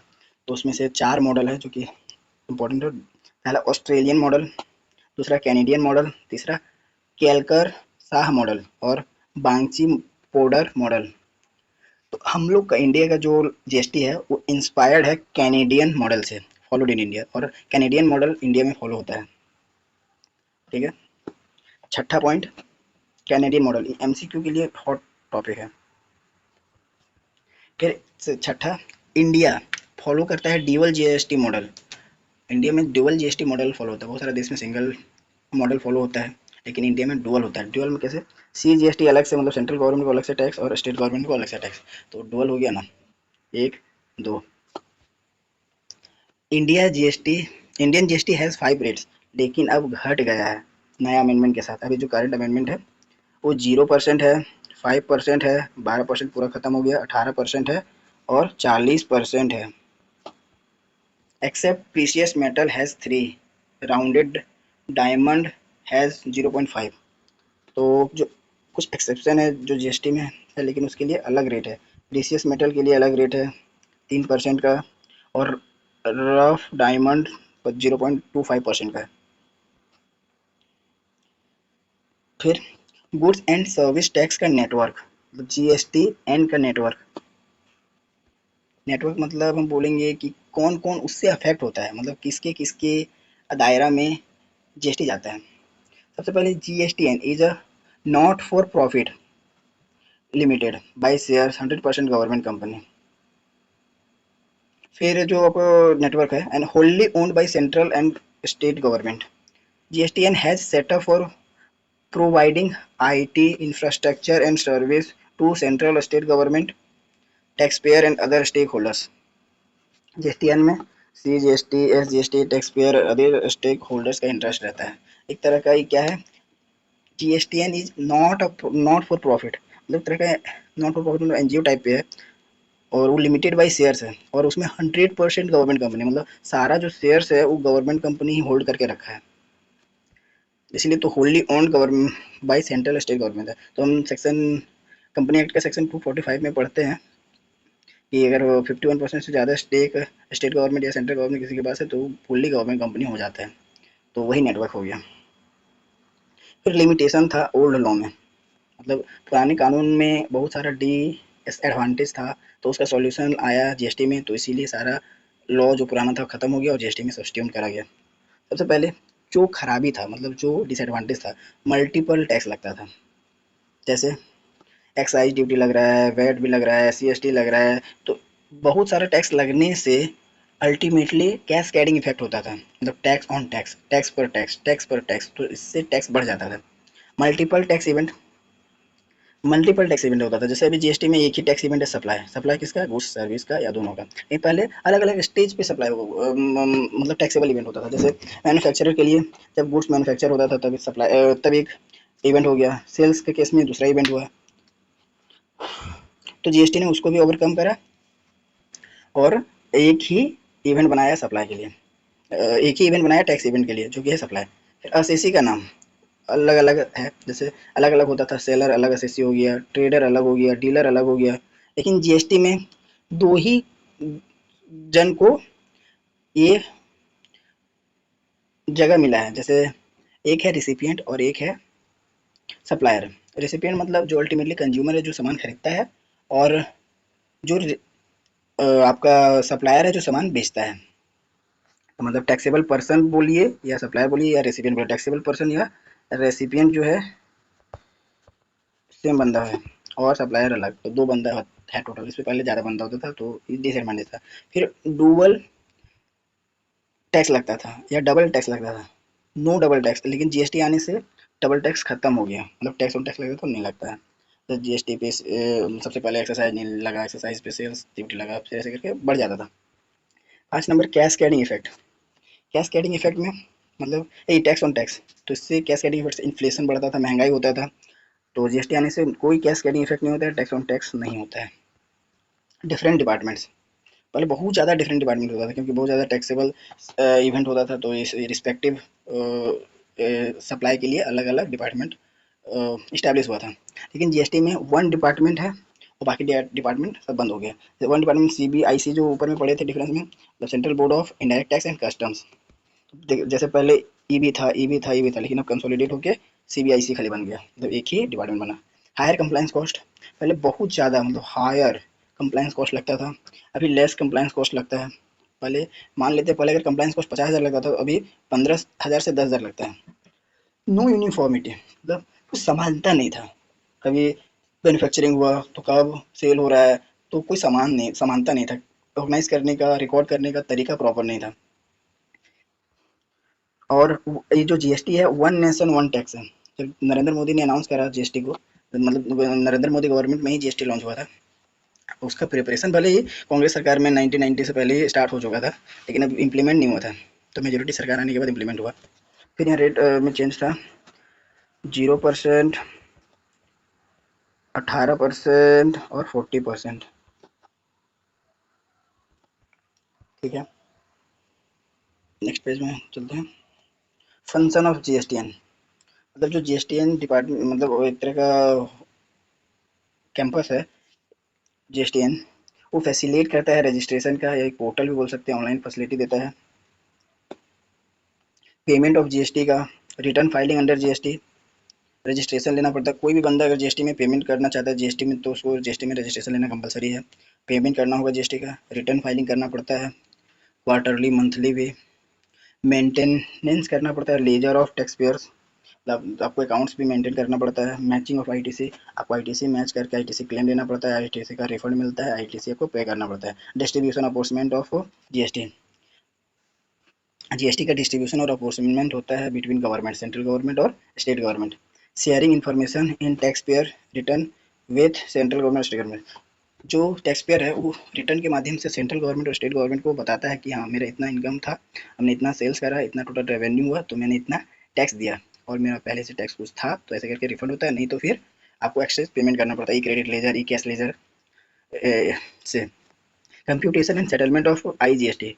तो उसमें से 4 मॉडल है जो कि इम्पोर्टेंट है। पहला ऑस्ट्रेलियन मॉडल, दूसरा कैनेडियन मॉडल, तीसरा केलकर शाह मॉडल और बांगची पोडर मॉडल। तो हम लोग का इंडिया का जो जीएसटी है वो इंस्पायर्ड है कैनेडियन मॉडल से, फॉलोड इन इंडिया, और कैनेडियन मॉडल इंडिया में फॉलो होता है। ठीक है। छठा पॉइंट, कैनेडियन मॉडल एमसीक्यू के लिए हॉट टॉपिक है। फिर छठा, इंडिया फॉलो करता है ड्यूअल जीएसटी मॉडल। इंडिया में ड्यूअल जीएसटी मॉडल फॉलो होता है, बहुत सारे देश में सिंगल मॉडल फॉलो होता है, लेकिन इंडिया में डुअल होता है। डुअल में कैसे, सीजीएसटी अलग से, मतलब सेंट्रल गवर्नमेंट को अलग से टैक्स और स्टेट गवर्नमेंट को अलग से टैक्स, तो डुअल हो गया ना। एक, दो। India GST Indian GST has 5 rates, लेकिन अब घट गया है नया अमेंडमेंट के साथ। अभी जो करंट अमेंडमेंट है वो 0% है, 5% है, 12% पूरा खत्म हो गया, 18% है और 40% है। Except precious metal has 3, rounded diamond has 0.5। तो जो कुछ एक्सेप्शन है जो जीएसटी में है, लेकिन उसके लिए अलग रेट है। प्रीशियस मेटल के लिए अलग रेट है 3% का, और रफ डायमंड 0.25% का है। फिर गुड्स एंड सर्विस टैक्स का नेटवर्क, जीएसटी एन का नेटवर्क। नेटवर्क मतलब हम बोलेंगे कि कौन कौन उससे अफेक्ट होता है, मतलब किसके किसके दायरा में जीएसटी जाता है। सबसे पहले GSTN is a not for profit limited by share 100% government company. फिर जो आप नेटवर्क है, and wholly owned by central and state government. GSTN has set up for providing IT infrastructure and service to central state government, taxpayer and other stakeholders. GSTN में CGST, SGST, taxpayer, other stakeholders का interest रहता है। एक तरह का ये क्या है, GSTN is not for profit, मतलब तरह का नॉट फॉर प्रॉफिट, मतलब एनजीओ टाइप पे है, और वो लिमिटेड बाई शेयर्स है, और उसमें 100% गवर्नमेंट कंपनी, मतलब सारा जो शेयर्स है वो गवर्नमेंट कंपनी ही होल्ड करके रखा है, इसलिए तो होल्ली owned government by central state government है। तो हम सेक्शन कंपनी एक्ट का सेक्शन 245 में पढ़ते हैं कि अगर 51% से ज़्यादा स्टेक स्टेट गवर्नमेंट या सेंट्रल गवर्नमेंट किसी के पास है तो फुल्ली गवर्नमेंट कंपनी हो जाता है। तो वही नेटवर्क हो गया। फिर लिमिटेशन था ओल्ड लॉ में, मतलब पुराने कानून में बहुत सारा डी एडवांटेज था, तो उसका सॉल्यूशन आया जीएसटी में, तो इसीलिए सारा लॉ जो पुराना था खत्म हो गया और जीएसटी में सब्स्टिट्यूट करा गया। सबसे पहले जो खराबी था, मतलब जो डिसएडवांटेज था, मल्टीपल टैक्स लगता था। जैसे एक्साइज ड्यूटी लग रहा है, वैट भी लग रहा है, सीएसटी लग रहा है, तो बहुत सारा टैक्स लगने से अल्टीमेटली कैस्केडिंग इफेक्ट होता था, मतलब टैक्स ऑन टैक्स, टैक्स पर टैक्स, टैक्स पर टैक्स, तो इससे टैक्स बढ़ जाता था। Multiple tax event, multiple tax event होता था। जैसे अभी जीएसटी में एक ही टैक्स इवेंट है, सप्लाई, सप्लाई किसका, गुड्स सर्विस का या दोनों का। ये पहले अलग अलग स्टेज पे सप्लाई मतलब टैक्सेबल इवेंट होता था। जैसे मैन्युफैक्चरर के लिए जब गुड्स मैन्युफैक्चर होता था तब सप्लाई, तब एक इवेंट हो गया, सेल्स के केस में दूसरा इवेंट हुआ। तो जीएसटी ने उसको भी ओवरकम करा और एक ही इवेंट बनाया सप्लाई के लिए, एक ही इवेंट बनाया टैक्स इवेंट के लिए, जो कि है सप्लाई। फिर एसएससी का नाम अलग अलग है, जैसे अलग अलग होता था, सेलर अलग एसएससी हो गया, ट्रेडर अलग हो गया, डीलर अलग हो गया। लेकिन जीएसटी में दो ही जन को ये जगह मिला है, जैसे एक है रिसिपिएंट और एक है सप्लायर। रिसिपिएंट मतलब जो अल्टीमेटली कंज्यूमर है, जो सामान खरीदता है, और जो आपका सप्लायर है, जो सामान बेचता है। तो मतलब टैक्सेबल पर्सन बोलिए या सप्लायर बोलिए या रेसिपिएंट बोलिए, टैक्सेबल पर्सन या रेसिपिएंट जो सेम बंदा है, और सप्लायर अलग, तो दो बंदा है टोटल। इससे पहले ज़्यादा बंदा होता था तो डिसएडवांटेज था। फिर डुअल टैक्स लगता था या डबल टैक्स लगता था, नो डबल टैक्स। लेकिन जीएसटी आने से डबल टैक्स खत्म हो गया, मतलब टैक्स ऑन टैक्स लगता तो नहीं लगता है। तो जीएसटी पे सबसे पहले एक्सरसाइज नहीं लगा, एक्सरसाइज पे सेल्स ड्यूटी लगा, फिर ऐसे करके बढ़ जाता था। 5 number cascading effect. Cascading effect में मतलब यही टैक्स ऑन टैक्स, तो इससे कैस्केडिंग इफेक्ट से इन्फ्लेशन बढ़ता था, महंगाई होता था। तो जीएसटी आने से कोई कैस्केडिंग इफेक्ट नहीं होता है, टैक्स ऑन टैक्स नहीं होता है। डिफरेंट डिपार्टमेंट्स, पहले बहुत ज़्यादा डिफरेंट डिपार्टमेंट होता था, क्योंकि बहुत ज़्यादा टैक्सेबल इवेंट होता था, तो इस रिस्पेक्टिव सप्लाई के लिए अलग अलग डिपार्टमेंट इस्टेब्लिश हुआ था। लेकिन जीएसटी में वन डिपार्टमेंट है और बाकी डिपार्टमेंट सब बंद हो गया। वन डिपार्टमेंट सीबीआईसी जो ऊपर में पढ़े थे डिफरेंस में, the central board of indirect tax and customs. जैसे पहले ई भी था, लेकिन अब कंसोलिडेट होकर सीबीआईसी खाली बन गया, मतलब एक ही डिपार्टमेंट बना। हायर कंप्लाइंस कॉस्ट, पहले बहुत ज़्यादा मतलब हायर कंप्लाइंस कॉस्ट लगता था, अभी लेस कंप्लाइंस कॉस्ट लगता है। पहले मान लेते, पहले अगर कंप्लाइंस कॉस्ट 50,000 लगता था, तो अभी 15,000 से 10,000 लगता है। नो यूनिफॉर्मिटी, मतलब कुछ समानता नहीं था। कभी मैन्युफैक्चरिंग हुआ तो कब सेल हो रहा है, तो कोई सामान नहीं, समानता नहीं था। ऑर्गेनाइज करने का, रिकॉर्ड करने का तरीका प्रॉपर नहीं था। और ये जो जीएसटी है, वन नेशन वन टैक्स है। जब नरेंद्र मोदी ने अनाउंस करा जीएसटी को, मतलब नरेंद्र मोदी गवर्नमेंट में ही जीएसटी लॉन्च हुआ था। उसका प्रिपरेशन भले ही कांग्रेस सरकार में 1990 से पहले ही स्टार्ट हो चुका था, लेकिन अब इम्प्लीमेंट नहीं हुआ था। तो मेजोरिटी सरकार आने के बाद इम्प्लीमेंट हुआ। फिर यहाँ रेट में चेंज था, 0%, 18% और 40%। ठीक है, नेक्स्ट पेज में चलते हैं। फंक्शन ऑफ जीएसटीएन, मतलब जो जीएसटीएन डिपार्टमेंट, मतलब वो एक तरह का कैंपस है जीएसटीएन। वो फैसिलिटेट करता है रजिस्ट्रेशन का, या एक पोर्टल भी बोल सकते हैं, ऑनलाइन फैसिलिटी देता है। पेमेंट ऑफ जीएसटी का, return filing under GST, registration लेना पड़ता है। कोई भी बंदा अगर जीएसटी में पेमेंट करना चाहता है जीएसटी में, तो उसको जीएसटी में रजिस्ट्रेशन लेना कंपलसरी है। पेमेंट करना होगा जीएसटी का, रिटर्न फाइलिंग करना पड़ता है, क्वार्टरली मंथली भी। मेंटेनेंस करना पड़ता है, लेजर ऑफ टैक्स पेयर्स, मतलब आपको अकाउंट्स भी मेंटेन करना पड़ता है। मैचिंग ऑफ आईटीसी, आपको आईटीसी मैच करके आईटीसी क्लेम देना पड़ता है, आईटीसी का रिफंड मिलता है, आईटीसी आपको पे करना पड़ता है। डिस्ट्रीब्यूशन अपॉर्चमेंट ऑफ जीएसटी, जीएसटी का डिस्ट्रीब्यूशन और अपॉर्चमेंट होता है बिटवीन गवर्नमेंट, सेंट्रल गवर्नमेंट और state government. Sharing information in tax payer return with central government, state government. जो टैक्स पेयर है वो रिटर्न के माध्यम से सेंट्रल गवर्नमेंट और स्टेट गवर्नमेंट को बताता है कि हाँ, मेरा इतना इनकम था, हमने इतना सेल्स करा, इतना टोटल रेवेन्यू हुआ, तो मैंने इतना टैक्स दिया, और मेरा पहले से टैक्स कुछ था, तो ऐसे करके रिफंड होता है। नहीं तो फिर आपको एक्सेस पेमेंट करना पड़ता है, ई क्रेडिट लेजर, ई कैश लेजर से। Computation and settlement of IGST,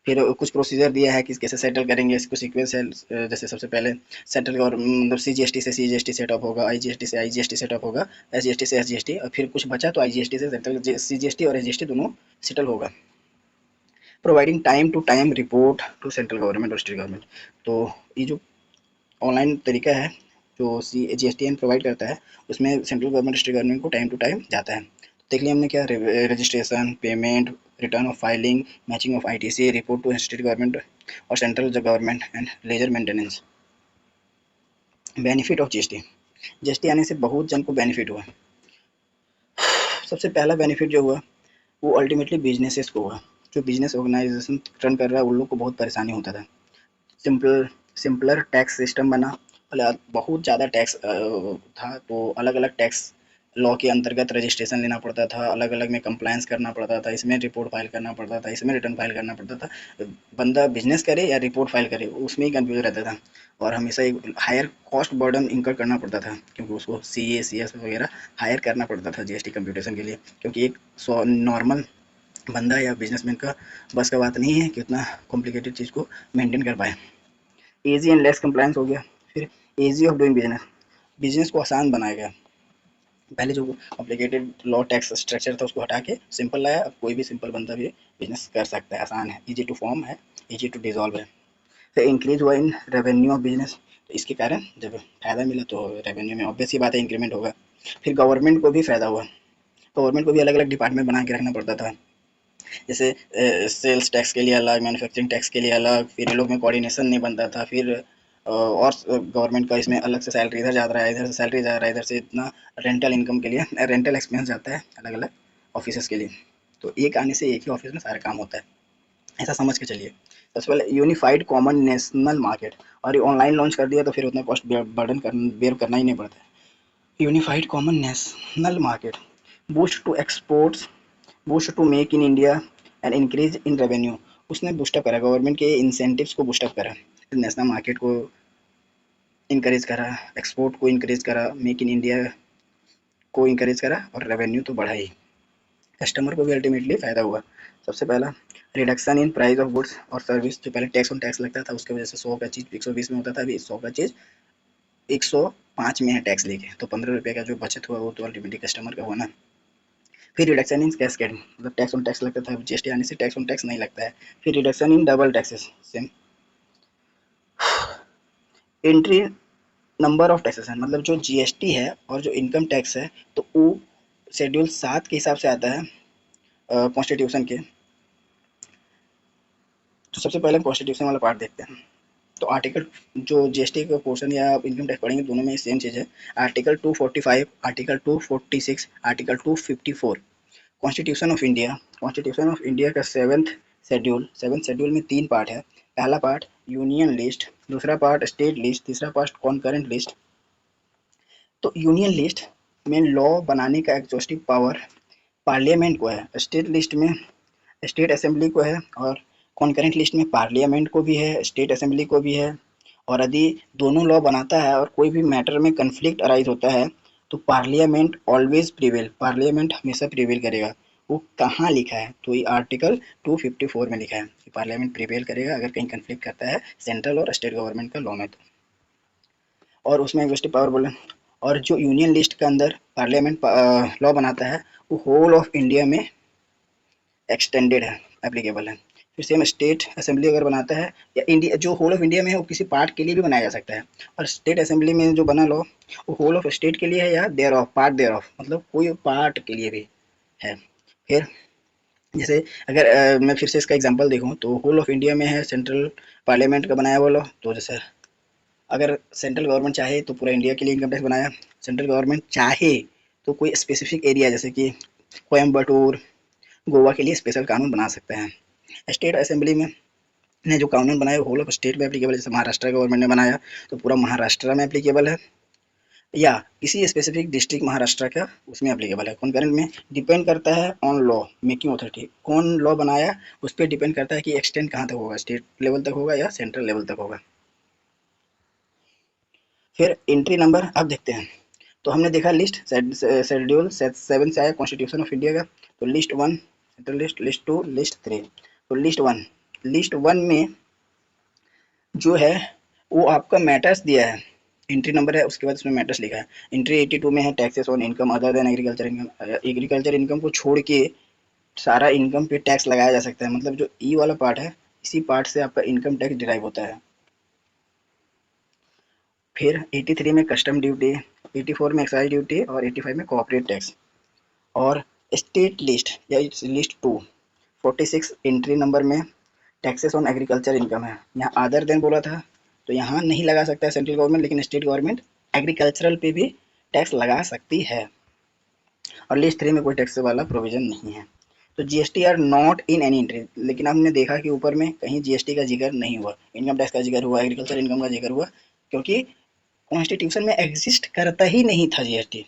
फिर कुछ प्रोसीजर दिया है कि कैसे सेटल करेंगे इसको, सीक्वेंस है। जैसे सबसे पहले सेंट्रल गवर्नमेंट, मतलब सीजीएसटी से सीजीएसटी सेटअप होगा, आईजीएसटी से आईजीएसटी सेटअप होगा, एसजीएसटी से एसजीएसटी, और फिर कुछ बचा तो आईजीएसटी से सेंट्रल सीजीएसटी और एसजीएसटी दोनों सेटल होगा। Providing time to time report to central government और स्टेट गवर्नमेंट, तो ये जो ऑनलाइन तरीका है जो जीएसटीएन प्रोवाइड करता है, उसमें सेंट्रल गवर्नमेंट स्टेट गवर्नमेंट को टाइम टू टाइम जाता है। देख लिया हमने क्या, registration, payment, return of filing, matching of ITC, report to state government और central government, and ledger maintenance. Benefit of GST, GST आने से बहुत जन को बेनिफिट हुआ। सबसे पहला बेनिफिट जो हुआ वो अल्टीमेटली बिजनेसेस को हुआ, जो बिजनेस ऑर्गेनाइजेशन रन कर रहा है उन लोग को बहुत परेशानी होता था। सिंपलर टैक्स सिस्टम बना, बहुत ज़्यादा टैक्स था, तो अलग अलग टैक्स लॉ के अंतर्गत रजिस्ट्रेशन लेना पड़ता था, अलग अलग में कंप्लायंस करना पड़ता था, इसमें रिपोर्ट फाइल करना पड़ता था, इसमें रिटर्न फाइल करना पड़ता था। बंदा बिजनेस करे या रिपोर्ट फाइल करे उसमें ही कंफ्यूज रहता था, और हमेशा एक हायर कॉस्ट बर्डन इंकर करना पड़ता था, क्योंकि उसको CA CS वगैरह हायर करना पड़ता था GST कंप्यूटेशन के लिए, क्योंकि एक नॉर्मल बंदा या बिजनेसमैन का बस का बात नहीं है कि उतना कॉम्प्लिकेटेड चीज़ को मेंटेन कर पाए। ईजी एंड लेस कंप्लायंस हो गया। फिर easy of doing business, business को आसान बनाया गया। पहले जो कॉम्प्लिकेटेड लॉ टैक्स स्ट्रक्चर था उसको हटा के सिंपल लाया, अब कोई भी सिंपल बंदा भी बिजनेस कर सकता है, आसान है, ईजी टू फॉर्म है, ईजी टू डिजॉल्व है। फिर इंक्रीज हुआ इन रेवेन्यू ऑफ बिजनेस, तो इसके कारण जब फ़ायदा मिला तो रेवेन्यू में ऑब्वियस ही बात है इंक्रीमेंट होगा। फिर गवर्नमेंट को भी फ़ायदा हुआ, गवर्नमेंट को भी अलग अलग डिपार्टमेंट बना के रखना पड़ता था, जैसे सेल्स टैक्स के लिए अलग, मैन्युफैक्चरिंग टैक्स के लिए अलग, फिर ये लोग में कोऑर्डिनेशन नहीं बनता था, फिर और गवर्नमेंट का इसमें अलग से सैलरी इधर जा रहा है, इधर से सैलरी जा रहा है, इधर से इतना रेंटल इनकम के लिए रेंटल एक्सपेंस जाता है अलग अलग ऑफिस के लिए, तो एक आने से एक ही ऑफिस में सारा काम होता है, ऐसा समझ के चलिए। सबसे पहले यूनिफाइड कॉमन नेशनल मार्केट, और ये ऑनलाइन लॉन्च कर दिया तो फिर उतना कॉस्ट बर्डन बेयर करना ही नहीं पड़ता है। Unified common national market, boost to exports, boost to make in India and increase in revenue, उसने बूस्टअप करा, गवर्नमेंट के इंसेंटिव्स को बूस्टअप करा, नेशनल मार्केट को इंकरेज करा, एक्सपोर्ट को इंकरेज करा, मेक इन इंडिया को इंकरेज करा, और रेवेन्यू तो बढ़ा ही, कस्टमर को भी अल्टीमेटली फ़ायदा हुआ। सबसे पहला reduction in price of goods और सर्विस, जो पहले टैक्स ऑन टैक्स लगता था उसकी वजह से 100 का चीज़ 120 में होता था, अभी 100 का चीज़ 105 में है टैक्स लेके, तो 15 रुपये का जो बचत हुआ वो तो अल्टीमेटली कस्टमर का हुआ ना। फिर रिडक्शन इन कैस्केड, मतलब टैक्स ऑन टैक्स लगता था, GST आने से टैक्स ऑन टैक्स नहीं लगता है। फिर reduction in double taxes, same entry number of taxation, मतलब जो GST है और जो इनकम टैक्स है तो वो शेड्यूल 7 के हिसाब से आता है कॉन्स्टिट्यूशन के। तो सबसे पहले हम कॉन्स्टिट्यूशन वाला पार्ट देखते हैं। तो आर्टिकल जो GST का पोर्शन या इनकम टैक्स पढ़ेंगे दोनों में सेम चीज़ है। Article 245, article 246, article 254, constitution of India, constitution of India का सेवेंथ शेड्यूल में 3 पार्ट है। पहला पार्ट यूनियन लिस्ट, दूसरा पार्ट स्टेट लिस्ट, तीसरा पार्ट कॉन्करेंट लिस्ट। तो यूनियन लिस्ट में लॉ बनाने का एग्जॉस्टिव पावर पार्लियामेंट को है, स्टेट लिस्ट में स्टेट असेंबली को है, और कॉन्करेंट लिस्ट में पार्लियामेंट को भी है, स्टेट असेंबली को भी है। और यदि दोनों लॉ बनाता है और कोई भी मैटर में कन्फ्लिक्ट अराइज होता है तो पार्लियामेंट ऑलवेज प्रिवेल, पार्लियामेंट हमेशा प्रिवेल करेगा। वो कहाँ लिखा है, तो ये आर्टिकल 254 में लिखा है कि पार्लियामेंट प्रिवेल करेगा अगर कहीं कन्फ्लिक्ट करता है सेंट्रल और स्टेट गवर्नमेंट का लॉ में तो। और उसमें एग्जॉस्टिव पावर बोले, और जो यूनियन लिस्ट के अंदर पार्लियामेंट लॉ बनाता है वो होल ऑफ इंडिया में एक्सटेंडेड है, एप्लीकेबल है। फिर सेम स्टेट असेंबली अगर बनाता है या इंडिया जो होल ऑफ इंडिया में है वो किसी पार्ट के लिए भी बनाया जा सकता है, और स्टेट असेंबली में जो बना लॉ वो होल ऑफ स्टेट के लिए है या thereof part thereof, मतलब कोई पार्ट के लिए भी है। फिर जैसे अगर मैं फिर से इसका एग्जांपल देखूं तो होल ऑफ इंडिया में है सेंट्रल पार्लियामेंट का बनाया हुआ लॉ, तो जैसे अगर सेंट्रल गवर्नमेंट चाहे तो पूरा इंडिया के लिए इनकम टैक्स बनाया, सेंट्रल गवर्नमेंट चाहे तो कोई स्पेसिफिक एरिया जैसे कि कोयम्बटूर गोवा के लिए स्पेशल कानून बना सकते हैं। स्टेट असेंबली में ने जो कानून बनाया होल ऑफ स्टेट में एप्लीकेबल है, जैसे महाराष्ट्र गवर्नमेंट ने बनाया तो पूरा महाराष्ट्र में एप्लीकेबल है, या किसी स्पेसिफिक डिस्ट्रिक्ट महाराष्ट्र का उसमें एप्लीकेबल है। कॉन्करेंट में डिपेंड करता है ऑन लॉ मेकिंग अथॉरिटी, कौन लॉ बनाया उस पर डिपेंड करता है कि एक्सटेंड कहाँ तक होगा, स्टेट लेवल तक होगा या सेंट्रल लेवल तक होगा। फिर एंट्री नंबर अब देखते हैं। तो हमने देखा लिस्ट शेड्यूल 7 से आया कॉन्स्टिट्यूशन ऑफ इंडिया का, तो list 1 central list, list 2, list 3। तो लिस्ट 1 में जो है वो आपका मैटर्स दिया है, एंट्री नंबर है उसके बाद उसमें मैटर्स लिखा है। एंट्री 82 में है taxes on income other than agriculture income, agriculture income को छोड़ के सारा इनकम पे टैक्स लगाया जा सकता है, मतलब जो ई वाला पार्ट है इसी पार्ट से आपका इनकम टैक्स डिराइव होता है। फिर 83 में कस्टम ड्यूटी, 84 में एक्साइज ड्यूटी और 85 में कॉर्पोरेट टैक्स। और स्टेट लिस्ट या लिस्ट 2 46 एंट्री नंबर में टैक्सेस ऑन एग्रीकल्चर इनकम है, यहाँ अदर देन बोला था तो यहाँ नहीं लगा सकता है सेंट्रल गवर्नमेंट, लेकिन स्टेट गवर्नमेंट एग्रीकल्चरल पे भी टैक्स लगा सकती है। और लिस्ट 3 में कोई टैक्स वाला प्रोविजन नहीं है। तो GST R not in any entry, लेकिन हमने देखा कि ऊपर में कहीं जीएसटी का जिक्र नहीं हुआ, इनकम टैक्स का जिक्र हुआ, एग्रीकल्चर इनकम का जिक्र हुआ, क्योंकि कॉन्स्टिट्यूशन में एग्जिस्ट करता ही नहीं था जीएसटी।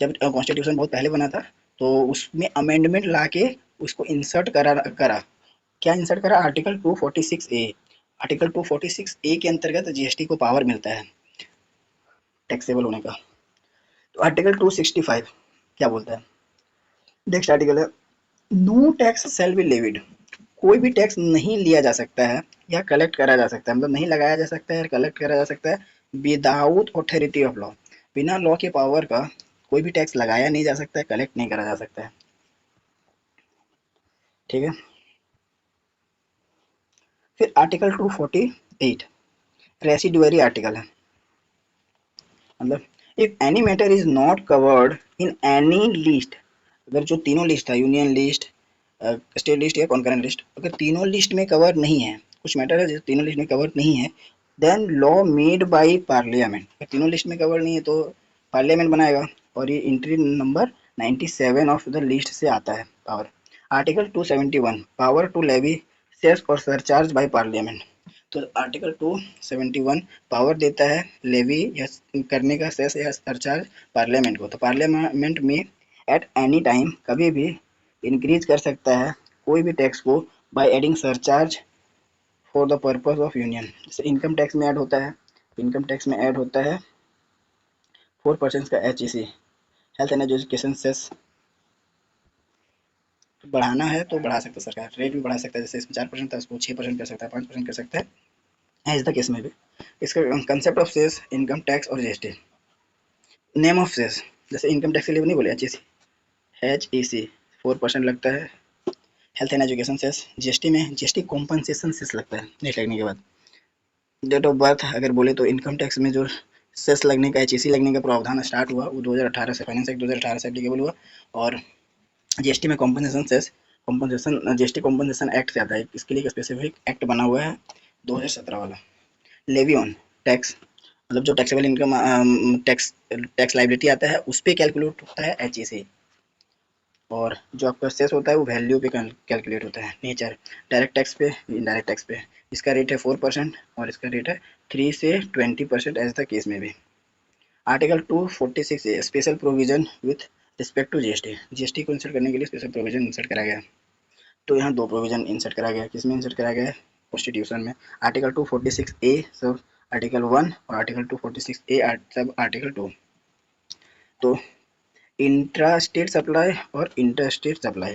जब कॉन्स्टिट्यूशन बहुत पहले बना था तो उसमें अमेंडमेंट ला के उसको इंसर्ट करा। क्या इंसर्ट करा? आर्टिकल 246 ए। आर्टिकल 246 ए के अंतर्गत जीएसटी को पावर मिलता है टैक्सेबल होने का। तो आर्टिकल 265 क्या बोलता है? नेक्स्ट आर्टिकल है, no tax shall be levied. कोई भी टैक्स नहीं लिया जा सकता है या कलेक्ट करा जा सकता है, मतलब नहीं लगाया जा सकता है या कलेक्ट करा जा सकता है विदाउट ऑथोरिटी ऑफ लॉ। बिना लॉ के पावर का कोई भी टैक्स लगाया नहीं जा सकता है, कलेक्ट नहीं करा जा सकता है। ठीक है। फिर आर्टिकल 248 रेसिडुअरी आर्टिकल है, मतलब if any matter is not covered in any list, अगर जो तीनों लिस्ट है, यूनियन लिस्ट, स्टेट लिस्ट या कॉन्करेंट लिस्ट, अगर तीनों लिस्ट में कवर नहीं है, कुछ मैटर है जो तीनों लिस्ट में कवर नहीं है, then law made by parliament. अगर तीनों लिस्ट में कवर नहीं है तो पार्लियामेंट बनाएगा, और ये entry number 97 of the list से आता है power. Article 271 power to levy cess और सरचार्ज बाय पार्लियामेंट। तो आर्टिकल 271 पावर देता है लेवी या करने का सेस या सरचार्ज पार्लियामेंट को। तो पार्लियामेंट में एट एनी टाइम कभी भी इंक्रीज कर सकता है कोई भी टैक्स को by adding surcharge for the purpose of union. जैसे इनकम टैक्स में ऐड होता है, इनकम टैक्स में ऐड होता है 4% का HEC, health and education cess. बढ़ाना है तो बढ़ा सकता है सरकार, रेट भी बढ़ा सकता है, जैसे इसमें 4% था उसको 6% कर सकता है, 5% कर सकता है, एज द केस में भी। इसका concept of cess, income tax और जीएसटी। नेम ऑफ सेस, जैसे इनकम टैक्स के लिए नहीं बोले HEC 4% लगता है। Health and education cess, GST में जीएसटी कॉम्पनसेशन सेस लगता है नेट लगने के बाद। डेट ऑफ बर्थ अगर बोले तो इनकम टैक्स में जो सेस लगने का, HEC लगने का प्रावधान स्टार्ट हुआ वो 2018 से, फाइनेंस एक्ट 2018 से एप्लीकेबल हुआ। और जीएसटी में compensation cess, compensation GST compensation act से आता है, इसके लिए एक स्पेसिफिक एक्ट बना हुआ है 2017 वाला। लेवी ऑन टैक्स, मतलब जो taxable income tax tax liability आता है उस पर कैलकुलेट होता है HEC। और जो आपका सेस होता है वो वैल्यू पे कैलकुलेट होता है। नेचर, डायरेक्ट टैक्स पे, इनडायरेक्ट टैक्स पे। इसका रेट है 4% और इसका रेट है 3 से 20% एज द केस में भी। Article 246 special provision with respect to GST. GST को इंसर्ट करने के लिए स्पेशल प्रोविजन इंसर्ट करा गया। तो यहाँ दो प्रोविजन इंसर्ट करा गया, किसमें इंसर्ट करा गया है? कॉन्स्टिट्यूशन में। आर्टिकल 246A सब आर्टिकल 1 और आर्टिकल 246A सब आर्टिकल 2। तो इंट्रा स्टेट सप्लाई और inter state supply.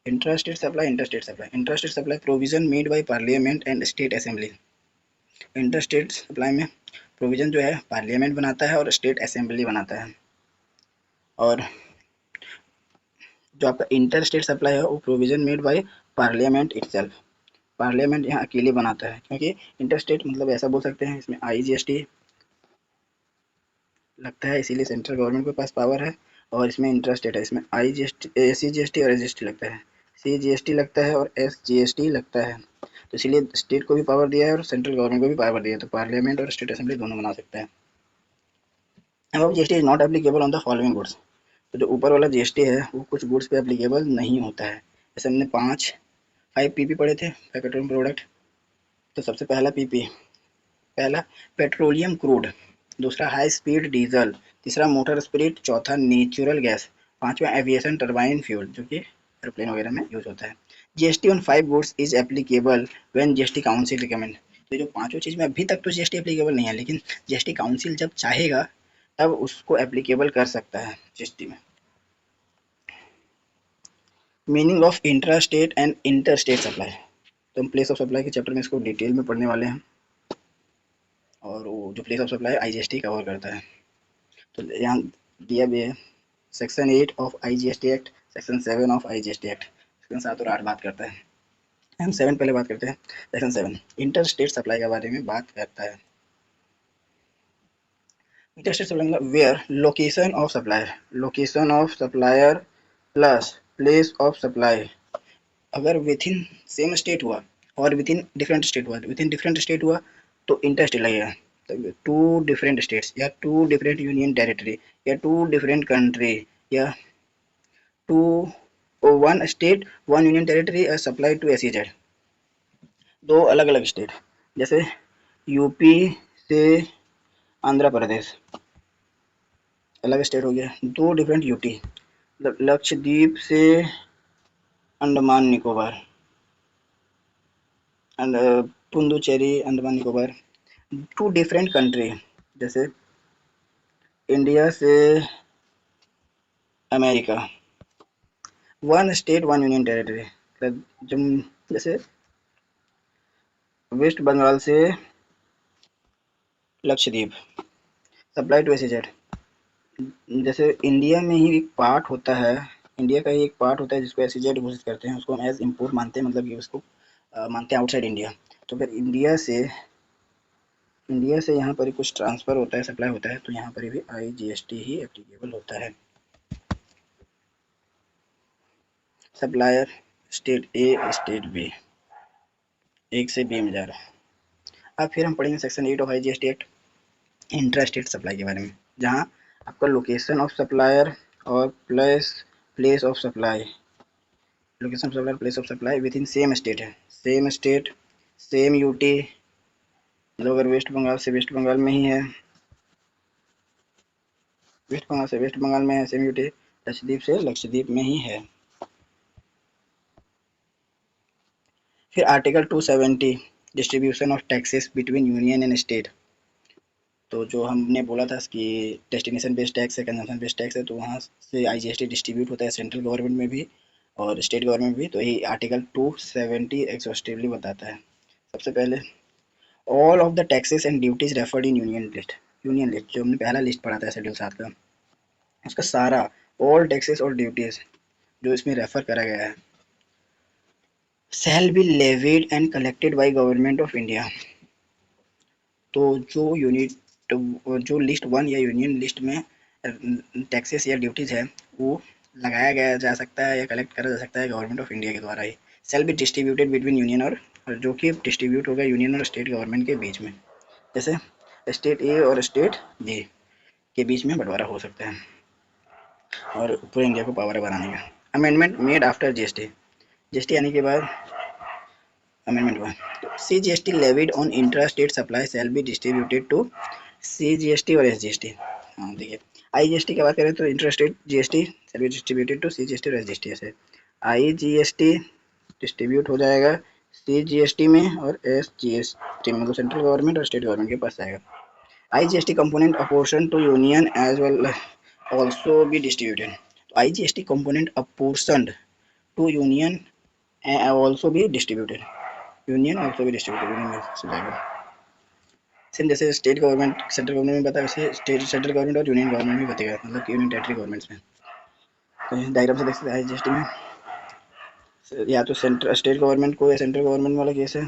Intra state supply provision made by parliament and state assembly. Inter state supply में प्रोविजन जो है पार्लियामेंट बनाता है और स्टेट असेंबली बनाता है। और जो आपका इंटर स्टेट सप्लाई है वो provision made by parliament itself. Parliament यहाँ अकेले बनाता है, क्योंकि इंटर स्टेट मतलब ऐसा बोल सकते हैं इसमें IGST लगता है, इसीलिए सेंट्रल गवर्नमेंट के पास पावर है। और इसमें इंटर स्टेट है, इसमें IGST CGST और SGST लगता है, CGST लगता है और SGST लगता है। तो इसीलिए स्टेट को भी पावर दिया है और सेंट्रल गवर्नमेंट को भी पावर दिया है, तो पार्लियामेंट और स्टेट असेंबली दोनों बना सकता है। अब GST is not applicable on the following goods. तो जो ऊपर वाला GST है वो कुछ गुड्स पे एप्लीकेबल नहीं होता है। जैसे हमने 5 PP पढ़े थे, पेट्रोलियम प्रोडक्ट। तो सबसे पहला PP, पहला पेट्रोलियम क्रूड, दूसरा हाई स्पीड डीजल, तीसरा मोटर स्पिरिट, चौथा नेचुरल गैस, पांचवा एविएशन टरबाइन फ्यूल जो कि एरोप्लेन वगैरह में यूज होता है। GST on 5 goods is applicable when GST council recommend. तो जो पांचों चीज में अभी तक तो जीएसटी एप्लीकेबल नहीं है, लेकिन जीएसटी काउंसिल जब चाहेगा तब उसको एप्लीकेबल कर सकता है जीएसटी में। Meaning of intra state and inter state supply. तो हम प्लेस ऑफ सप्लाई के चैप्टर में इसको डिटेल में पढ़ने वाले हैं, और वो जो place of supply IGST cover करता है। तो यहाँ दिया भी है section 8 of IGST act, section 7 of IGST act, section 7 और 8 बात करता है। हम 7 पहले बात करते हैं। सेक्शन 7 इंटर स्टेट सप्लाई के बारे में बात करता है। इंटर स्टेट सप्लाई मतलब where location of supplier plus place of supply. अगर विथ इन सेम स्टेट हुआ और विद इन डिफरेंट स्टेट हुआ, विद इन डिफरेंट स्टेट हुआ तो इंटर स्टेट लगेगा। तो 2 डिफरेंट स्टेट्स या 2 डिफरेंट यूनियन टेरिटरी या 2 डिफरेंट कंट्री या 2 one state one union territory supply to SEZ। दो अलग अलग स्टेट, जैसे यूपी से आंध्र प्रदेश अलग स्टेट हो गया। दो डिफरेंट यूटी, लक्षद्वीप से Andaman Nicobar and Puducherry Andaman Nicobar. Two different country, जैसे इंडिया से America. One state one union territory, जैसे वेस्ट बंगाल से लक्षद्वीप सप्लाई टू SEZ। जैसे इंडिया में ही एक पार्ट होता है, इंडिया का ही एक पार्ट होता है जिसको SEZ घोषित करते हैं, उसको हम एज इम्पोर्ट मानते हैं, मतलब कि उसको मानते हैं आउटसाइड इंडिया। तो फिर इंडिया से यहाँ पर कुछ ट्रांसफ़र होता है, सप्लाई होता है, तो यहाँ पर भी IGST ही एप्लीकेबल होता है। Supplier state A state B, एक से बी में जा रहा है। अब फिर हम पढ़ेंगे section 8 of IGST act, intra state supply के बारे में, जहाँ आपका लोकेशन ऑफ सप्लायर और place of supply, location of supplier place of supply with in same state है, सेम स्टेट सेम यूटी। मतलब अगर वेस्ट बंगाल से वेस्ट बंगाल में ही है, वेस्ट बंगाल से वेस्ट बंगाल में है सेम यूटी, लक्षद्वीप से लक्षद्वीप में ही है। फिर article 270 distribution of taxes between union and state. तो जो हमने बोला था कि डेस्टिनेशन बेस्ड टैक्स है, कंजम्पशन बेस्ड टैक्स है, तो वहाँ से IGST डिस्ट्रीब्यूट होता है सेंट्रल गवर्नमेंट में भी और स्टेट गवर्नमेंट भी। तो यही आर्टिकल 270 एक्सॉस्टिवली बताता है। सबसे पहले all of the taxes and duties referred in union list, जो हमने पहला लिस्ट पढ़ा था शेड्यूल 7 का, उसका सारा ऑल टैक्सेस और ड्यूटीज जो इसमें रेफर करा गया है, शैल be levied and collected by government of India. तो जो लिस्ट 1 या यूनियन लिस्ट में टैक्सेस या ड्यूटीज है, वो लगाया गया जा सकता है या कलेक्ट करा जा सकता है गवर्नमेंट ऑफ इंडिया के द्वारा ही। Shall be distributed between union और जो कि डिस्ट्रीब्यूट होगा यूनियन और स्टेट गवर्नमेंट के बीच में। जैसे स्टेट ए और स्टेट बी के बीच में बंटवारा हो सकता है और पूरे इंडिया को पावर बनाने का। अमेंडमेंट मेड आफ्टर GST आने के बाद अमेंडमेंट हुआ। तो CGST levied on intra state supply shall be distributed to CGST और SGST। हाँ देखिए, IGST की बात करें तो intra state GST shall be distributed to CGST और SGST से। IGST डिस्ट्रीब्यूट हो जाएगा CGST में और SGST में, मतलब सेंट्रल गवर्नमेंट और स्टेट गवर्नमेंट के पास जाएगा। IGST component apportioned to union as well also be distributed। तो IGST component apportioned to union also be distributed, union also be distributed, union में से जाएगा। सेम जैसे स्टेट गवर्नमेंट सेंट्रल गवर्नमेंट में बताया, वैसे स्टेट सेंट्रल गवर्नमेंट और union government भी बताएगा, मतलब कि यूनियन टेरिटरी गवर्नमेंट्स में। तो डायग्राम से देख सकते हैं IGST में या तो स्टेट गवर्नमेंट को या सेंट्रल गवर्नमेंट वाला केस है,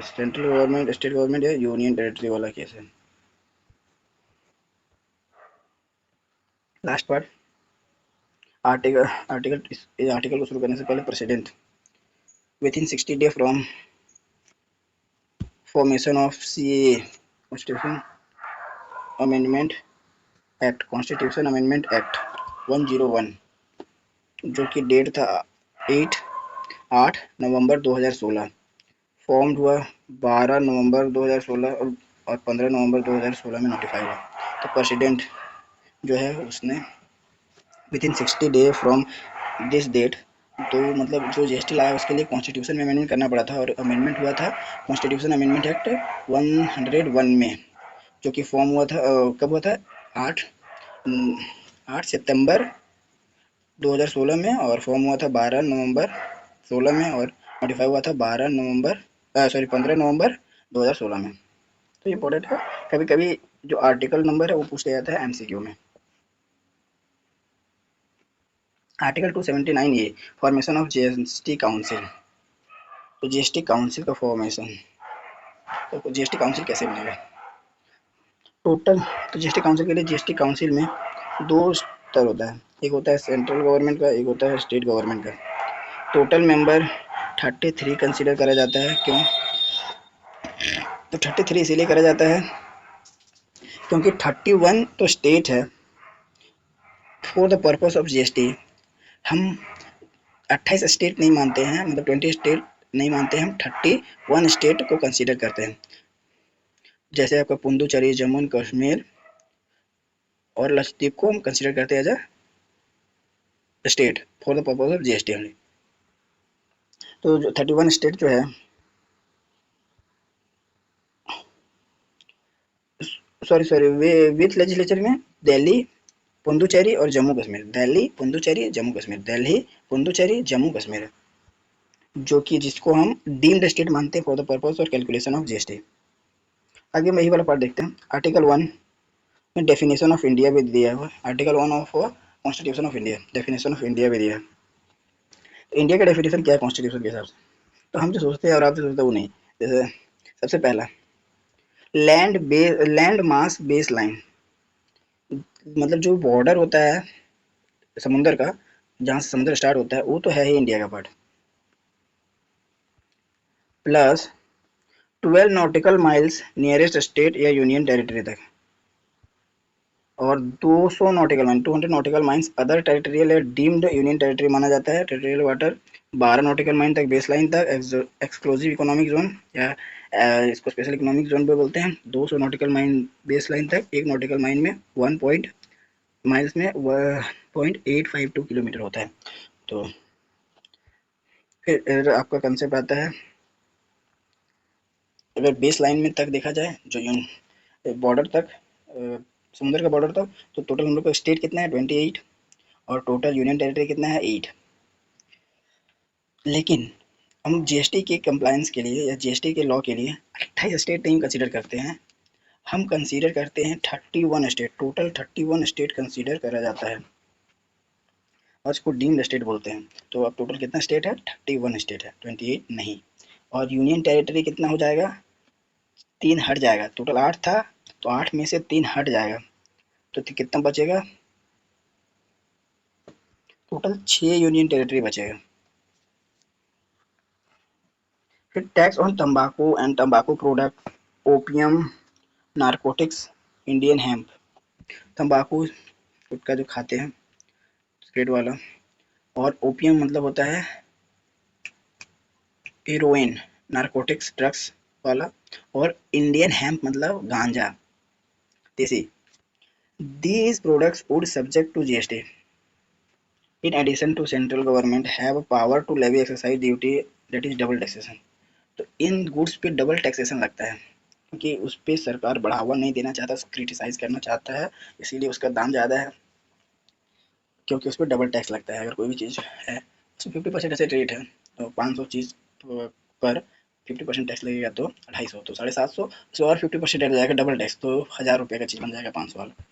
सेंट्रल गवर्नमेंट स्टेट गवर्नमेंट या यूनियन टेरिटरी वाला केस है। लास्ट पार्ट आर्टिकल को शुरू करने से पहले president with in 60 day from formation of CAA constitution amendment act 101, जो कि डेट था 8 नवंबर 2016, फॉर्म हुआ 12 नवंबर 2016 और 15 नवंबर 2016 में नोटिफाई हुआ। तो प्रेसिडेंट जो है उसने within 60 day from this date, तो मतलब जो GST लाया उसके लिए कॉन्स्टिट्यूशन में अमेंडमेंट करना पड़ा था, और अमेंडमेंट हुआ था कॉन्स्टिट्यूशन अमेंडमेंट एक्ट 101 में, जो कि फॉर्म हुआ था कब हुआ था 8 सितंबर 2016 में, और फॉर्म हुआ था 12 नवंबर 16 में, और नोटिफाई हुआ था 15 नवंबर 2016 में। तो इम्पोर्टेंट है, कभी कभी जो आर्टिकल नंबर है वो पूछ लिया जाता है MCQ में। Article 279A formation of GST council. तो GST काउंसिल का फॉर्मेशन, तो GST काउंसिल कैसे बनेगा टोटल। तो GST काउंसिल के लिए GST काउंसिल में दो स्तर होता है, एक होता है सेंट्रल गवर्नमेंट का, एक होता है स्टेट गवर्नमेंट का। टोटल मेंबर 33 कंसीडर करा जाता है। क्यों? तो 33 इसीलिए करा जाता है क्योंकि 31 तो स्टेट है। For the purpose of GST हम 28 स्टेट नहीं मानते हैं, मतलब 20 स्टेट नहीं मानते हैं, हम 31 स्टेट को कंसीडर करते हैं। जैसे आपका पुडुचेरी, जम्मू एंड कश्मीर और लक्षद्वीप को हम कंसीडर करते हैं as a state for the purpose of GST only. तो जो 31 स्टेट जो है, सॉरी वे विथ लेजिस्लेचर में दिल्ली, पुडुचेरी और जम्मू कश्मीर, दिल्ली, पुडुचेरी, जम्मू कश्मीर, दिल्ली, पुडुचेरी, जम्मू कश्मीर, जो कि जिसको हम डीम्ड स्टेट मानते हैं फॉर द पर्पज और कैलकुलेशन ऑफ जीएसटी। आगे हम यही वाला पार्ट देखते हैं। आर्टिकल 1 में डेफिनेशन ऑफ इंडिया भी दिया हुआ है। Article 1 of constitution of India, definition of India भी दिया है। तो इंडिया का डेफिनेशन क्या है कॉन्स्टिट्यूशन के हिसाब से, तो हम जो सोचते हैं और आप जो सोचते हैं वो नहीं। जैसे सबसे पहला लैंड मास बेस लाइन, मतलब जो बॉर्डर होता है समुंदर का, जहाँ से समुद्र स्टार्ट होता है, वो तो है ही इंडिया का part, plus 12 nautical miles nearest state या यूनियन टेरिटरी तक, और 200 nautical mile, 200 nautical miles other territorial या डीम्ड यूनियन टेरिटरी माना जाता है। टेरिटोरियल वाटर 12 नॉटिकल माइल तक बेस लाइन तक, एक्सक्लूसिव इकोनॉमिक जोन या इसको स्पेशल इकोनॉमिक जोन भी बोलते हैं, 200 नॉटिकल माइल बेस लाइन तक, एक नॉटिकल माइल में 1 पॉइंट माइल्स में 0.852 किलोमीटर होता है। तो फिर आपका कंसेप्ट आता है, अगर बेस लाइन में तक देखा जाए, जो बॉर्डर तक, समुद्र का बॉर्डर तक, तो टोटल हम लोग का स्टेट कितना है 28, और टोटल यूनियन टेरिटरी कितना है 8। लेकिन हम जीएसटी के कंप्लायंस के लिए या जीएसटी के लॉ के लिए 28 स्टेट नहीं कंसीडर करते हैं, हम कंसीडर करते हैं 31 स्टेट, टोटल 31 स्टेट कंसीडर करा जाता है और इसको डीम्ड स्टेट बोलते हैं। तो अब टोटल कितना स्टेट है, 31 स्टेट है, 28 नहीं। और यूनियन टेरिटरी कितना हो जाएगा, 3 हट जाएगा, टोटल 8 था, तो 8 में से 3 हट जाएगा, तो कितना बचेगा, टोटल 6 यूनियन टेरिटरी बचेगा। फिर टैक्स ऑन तंबाकू एंड तंबाकू product, opium, narcotics, Indian hemp, तंबाकू गुटखा जो खाते हैं सिगरेट वाला, और ओपियम मतलब होता है हेरोइन, नारकोटिक्स ड्रग्स वाला, और इंडियन हेम्प मतलब गांजा, देसी। These products would subject to GST. In addition to central government have power to levy excise duty, that is double taxation. तो इन गुड्स पे डबल टैक्सेशन लगता है, क्योंकि उस पर सरकार बढ़ावा नहीं देना चाहता, क्रिटिसाइज करना चाहता है, इसीलिए उसका दाम ज़्यादा है, क्योंकि उस पर डबल टैक्स लगता है। अगर कोई भी चीज़ है उसमें 50% ऐसे रेट है, तो 500 चीज़ पर 50% टैक्स लगेगा तो 250, तो 750, उससे और 50% ऐड हो जाएगा डबल टैक्स, तो 1000 रुपये का चीज़ बन जाएगा 500 वाला।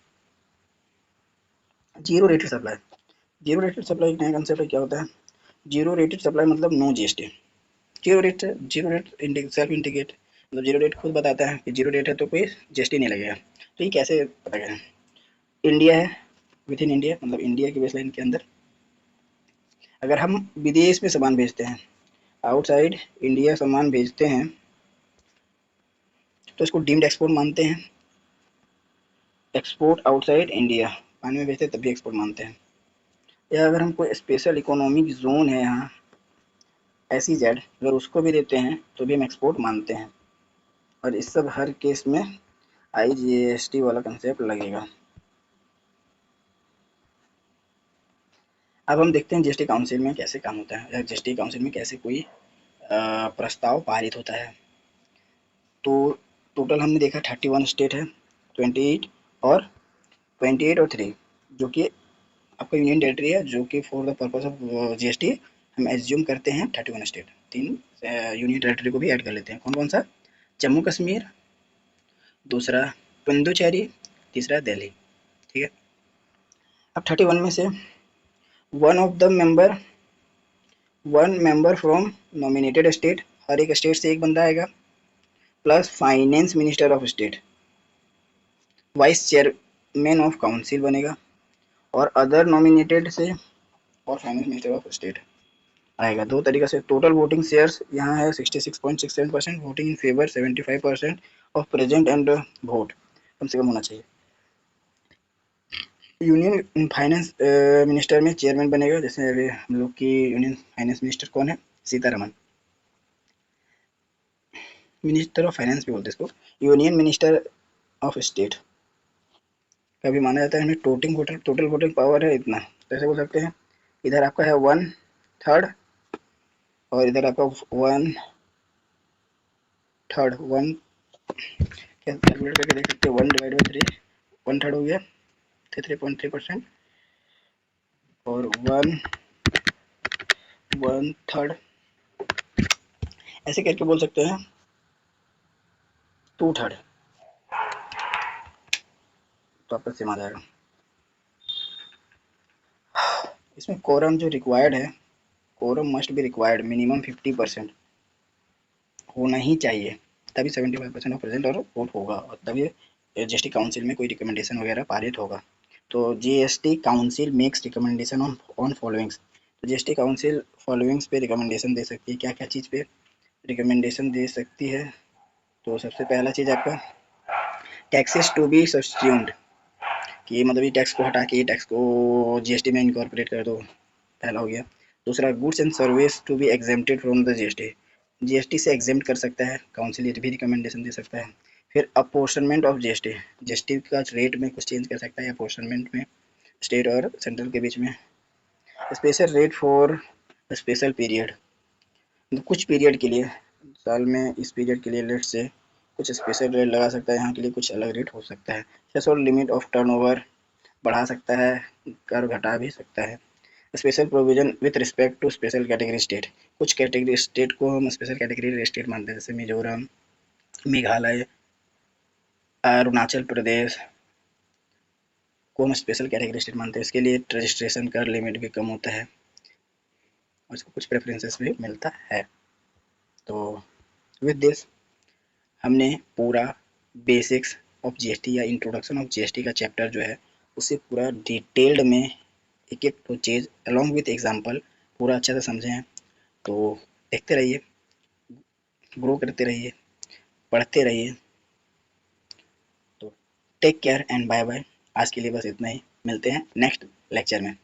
Zero rated supply, zero rated supply एक नया कंसेप्ट है। क्या होता है जीरो रेटेड सप्लाई, मतलब no GST. Zero rate self indicate, मतलब जीरो रेट खुद बताता है कि जीरो रेट है तो कोई जीएसटी नहीं लगेगा। तो ये कैसे पता करें, इंडिया है, विद इन इंडिया मतलब इंडिया की बेसलाइन के अंदर अगर हम विदेश में सामान भेजते हैं, आउटसाइड इंडिया सामान भेजते हैं, तो इसको डीम्ड एक्सपोर्ट मानते हैं। एक्सपोर्ट आउटसाइड इंडिया, पानी में भेजते हैं तब भी एक्सपोर्ट मानते हैं। या अगर हम कोई स्पेशल इकोनॉमिक जोन है यहाँ SEZ, अगर उसको भी देते हैं तो भी हम एक्सपोर्ट मानते हैं। और इस सब हर केस में IGST वाला कंसेप्ट लगेगा। अब हम देखते हैं जीएसटी काउंसिल में कैसे काम होता है, या जीएसटी काउंसिल में कैसे कोई प्रस्ताव पारित होता है। तो टोटल हमने देखा 31 स्टेट है, 28 और 3 जो कि आपका यूनियन टेरिटरी है, जो कि for the purpose of GST हम एज्यूम करते हैं 31 स्टेट। 3 यूनियन टेरिटरी को भी ऐड कर लेते हैं। कौन कौन सा, जम्मू कश्मीर, दूसरा पुडुचेरी, तीसरा दिल्ली। ठीक है। अब 31 में से one of the member, one member from nominated state, हर एक स्टेट से एक बंदा आएगा, plus finance minister of state, vice chairman of council बनेगा, और अदर नॉमिनेटेड से, और फाइनेंस मिनिस्टर ऑफ स्टेट आएगा। दो तरीका से टोटल वोटिंग शेयर्स यहाँ है 66.67%, voting in favour 75% of present and vote कम से कम होना चाहिए। यूनियन फाइनेंस मिनिस्टर में चेयरमैन बनेगा, जैसे अभी हम लोग की यूनियन फाइनेंस मिनिस्टर कौन है, सीतारमन। मिनिस्टर ऑफ फाइनेंस भी बोलते हैं इसको। यूनियन मिनिस्टर ऑफ स्टेट का भी माना जाता है हमें टोटल वोटिंग पावर है इतना, कैसे बोल सकते हैं, इधर आपका है 1/3 और इधर आपका 1/3 वन, कैलकुलेट करके देख सकते हैं, 1/3 1/3 हो गया 3.3% और 1/3 ऐसे करके बोल सकते हैं 2/3, तो आपका सेम आ जाएगा। इसमें कोरम जो रिक्वायर्ड है, quorum must be required minimum 50% होना ही चाहिए, तभी 75% ऑफ प्रेजेंट और वोट होगा, और तभी जीएसटी काउंसिल में कोई रिकमेंडेशन वगैरह पारित होगा। तो GST council makes recommendation on followings, तो जीएसटी काउंसिल फॉलोइंग्स पे रिकमेंडेशन दे सकती है, क्या क्या चीज़ पे रिकमेंडेशन दे सकती है। तो सबसे पहला चीज़ आपका टैक्सेस टू बी सब्स्टिट्यूट, कि ये मतलब ये टैक्स को हटा के ये टैक्स को जीएसटी में इनकॉर्पोरेट कर दो, पहला हो गया। दूसरा goods and service to be exempted from the GST, GST से एग्जेम्प्ट कर सकता है काउंसिल, ये भी रिकमेंडेशन दे सकता है। फिर अपोर्शनमेंट ऑफ जीएसटी, जीएसटी का रेट में कुछ चेंज कर सकता है अपोर्शनमेंट में, स्टेट और सेंट्रल के बीच में। Special rate for special period, कुछ पीरियड के लिए, साल में इस पीरियड के लिए लेट से कुछ स्पेशल रेट लगा सकता है, यहाँ के लिए कुछ अलग रेट हो सकता है। थ्रेशोल्ड लिमिट ऑफ टर्नओवर बढ़ा सकता है, कर घटा भी सकता है। Special provision with respect to special category state, कुछ कैटेगरी स्टेट को हम स्पेशल कैटेगरी स्टेट मानते हैं, जैसे मिजोरम, मेघालय, अरुणाचल प्रदेश को हम स्पेशल कैटेगरी स्टेट मानते हैं। इसके लिए रजिस्ट्रेशन का लिमिट भी कम होता है और इसको कुछ प्रेफरेंसेस भी मिलता है। तो विद दिस हमने पूरा बेसिक्स ऑफ जीएसटी या इंट्रोडक्शन ऑफ जीएसटी का चैप्टर जो है उसे पूरा डिटेल्ड में एक एक तो चीज़ अलॉन्ग विथ एग्जांपल पूरा अच्छे से समझे हैं। तो देखते रहिए, ग्रो करते रहिए, पढ़ते रहिए। तो take care and bye bye, आज के लिए बस इतना ही, मिलते हैं नेक्स्ट लेक्चर में।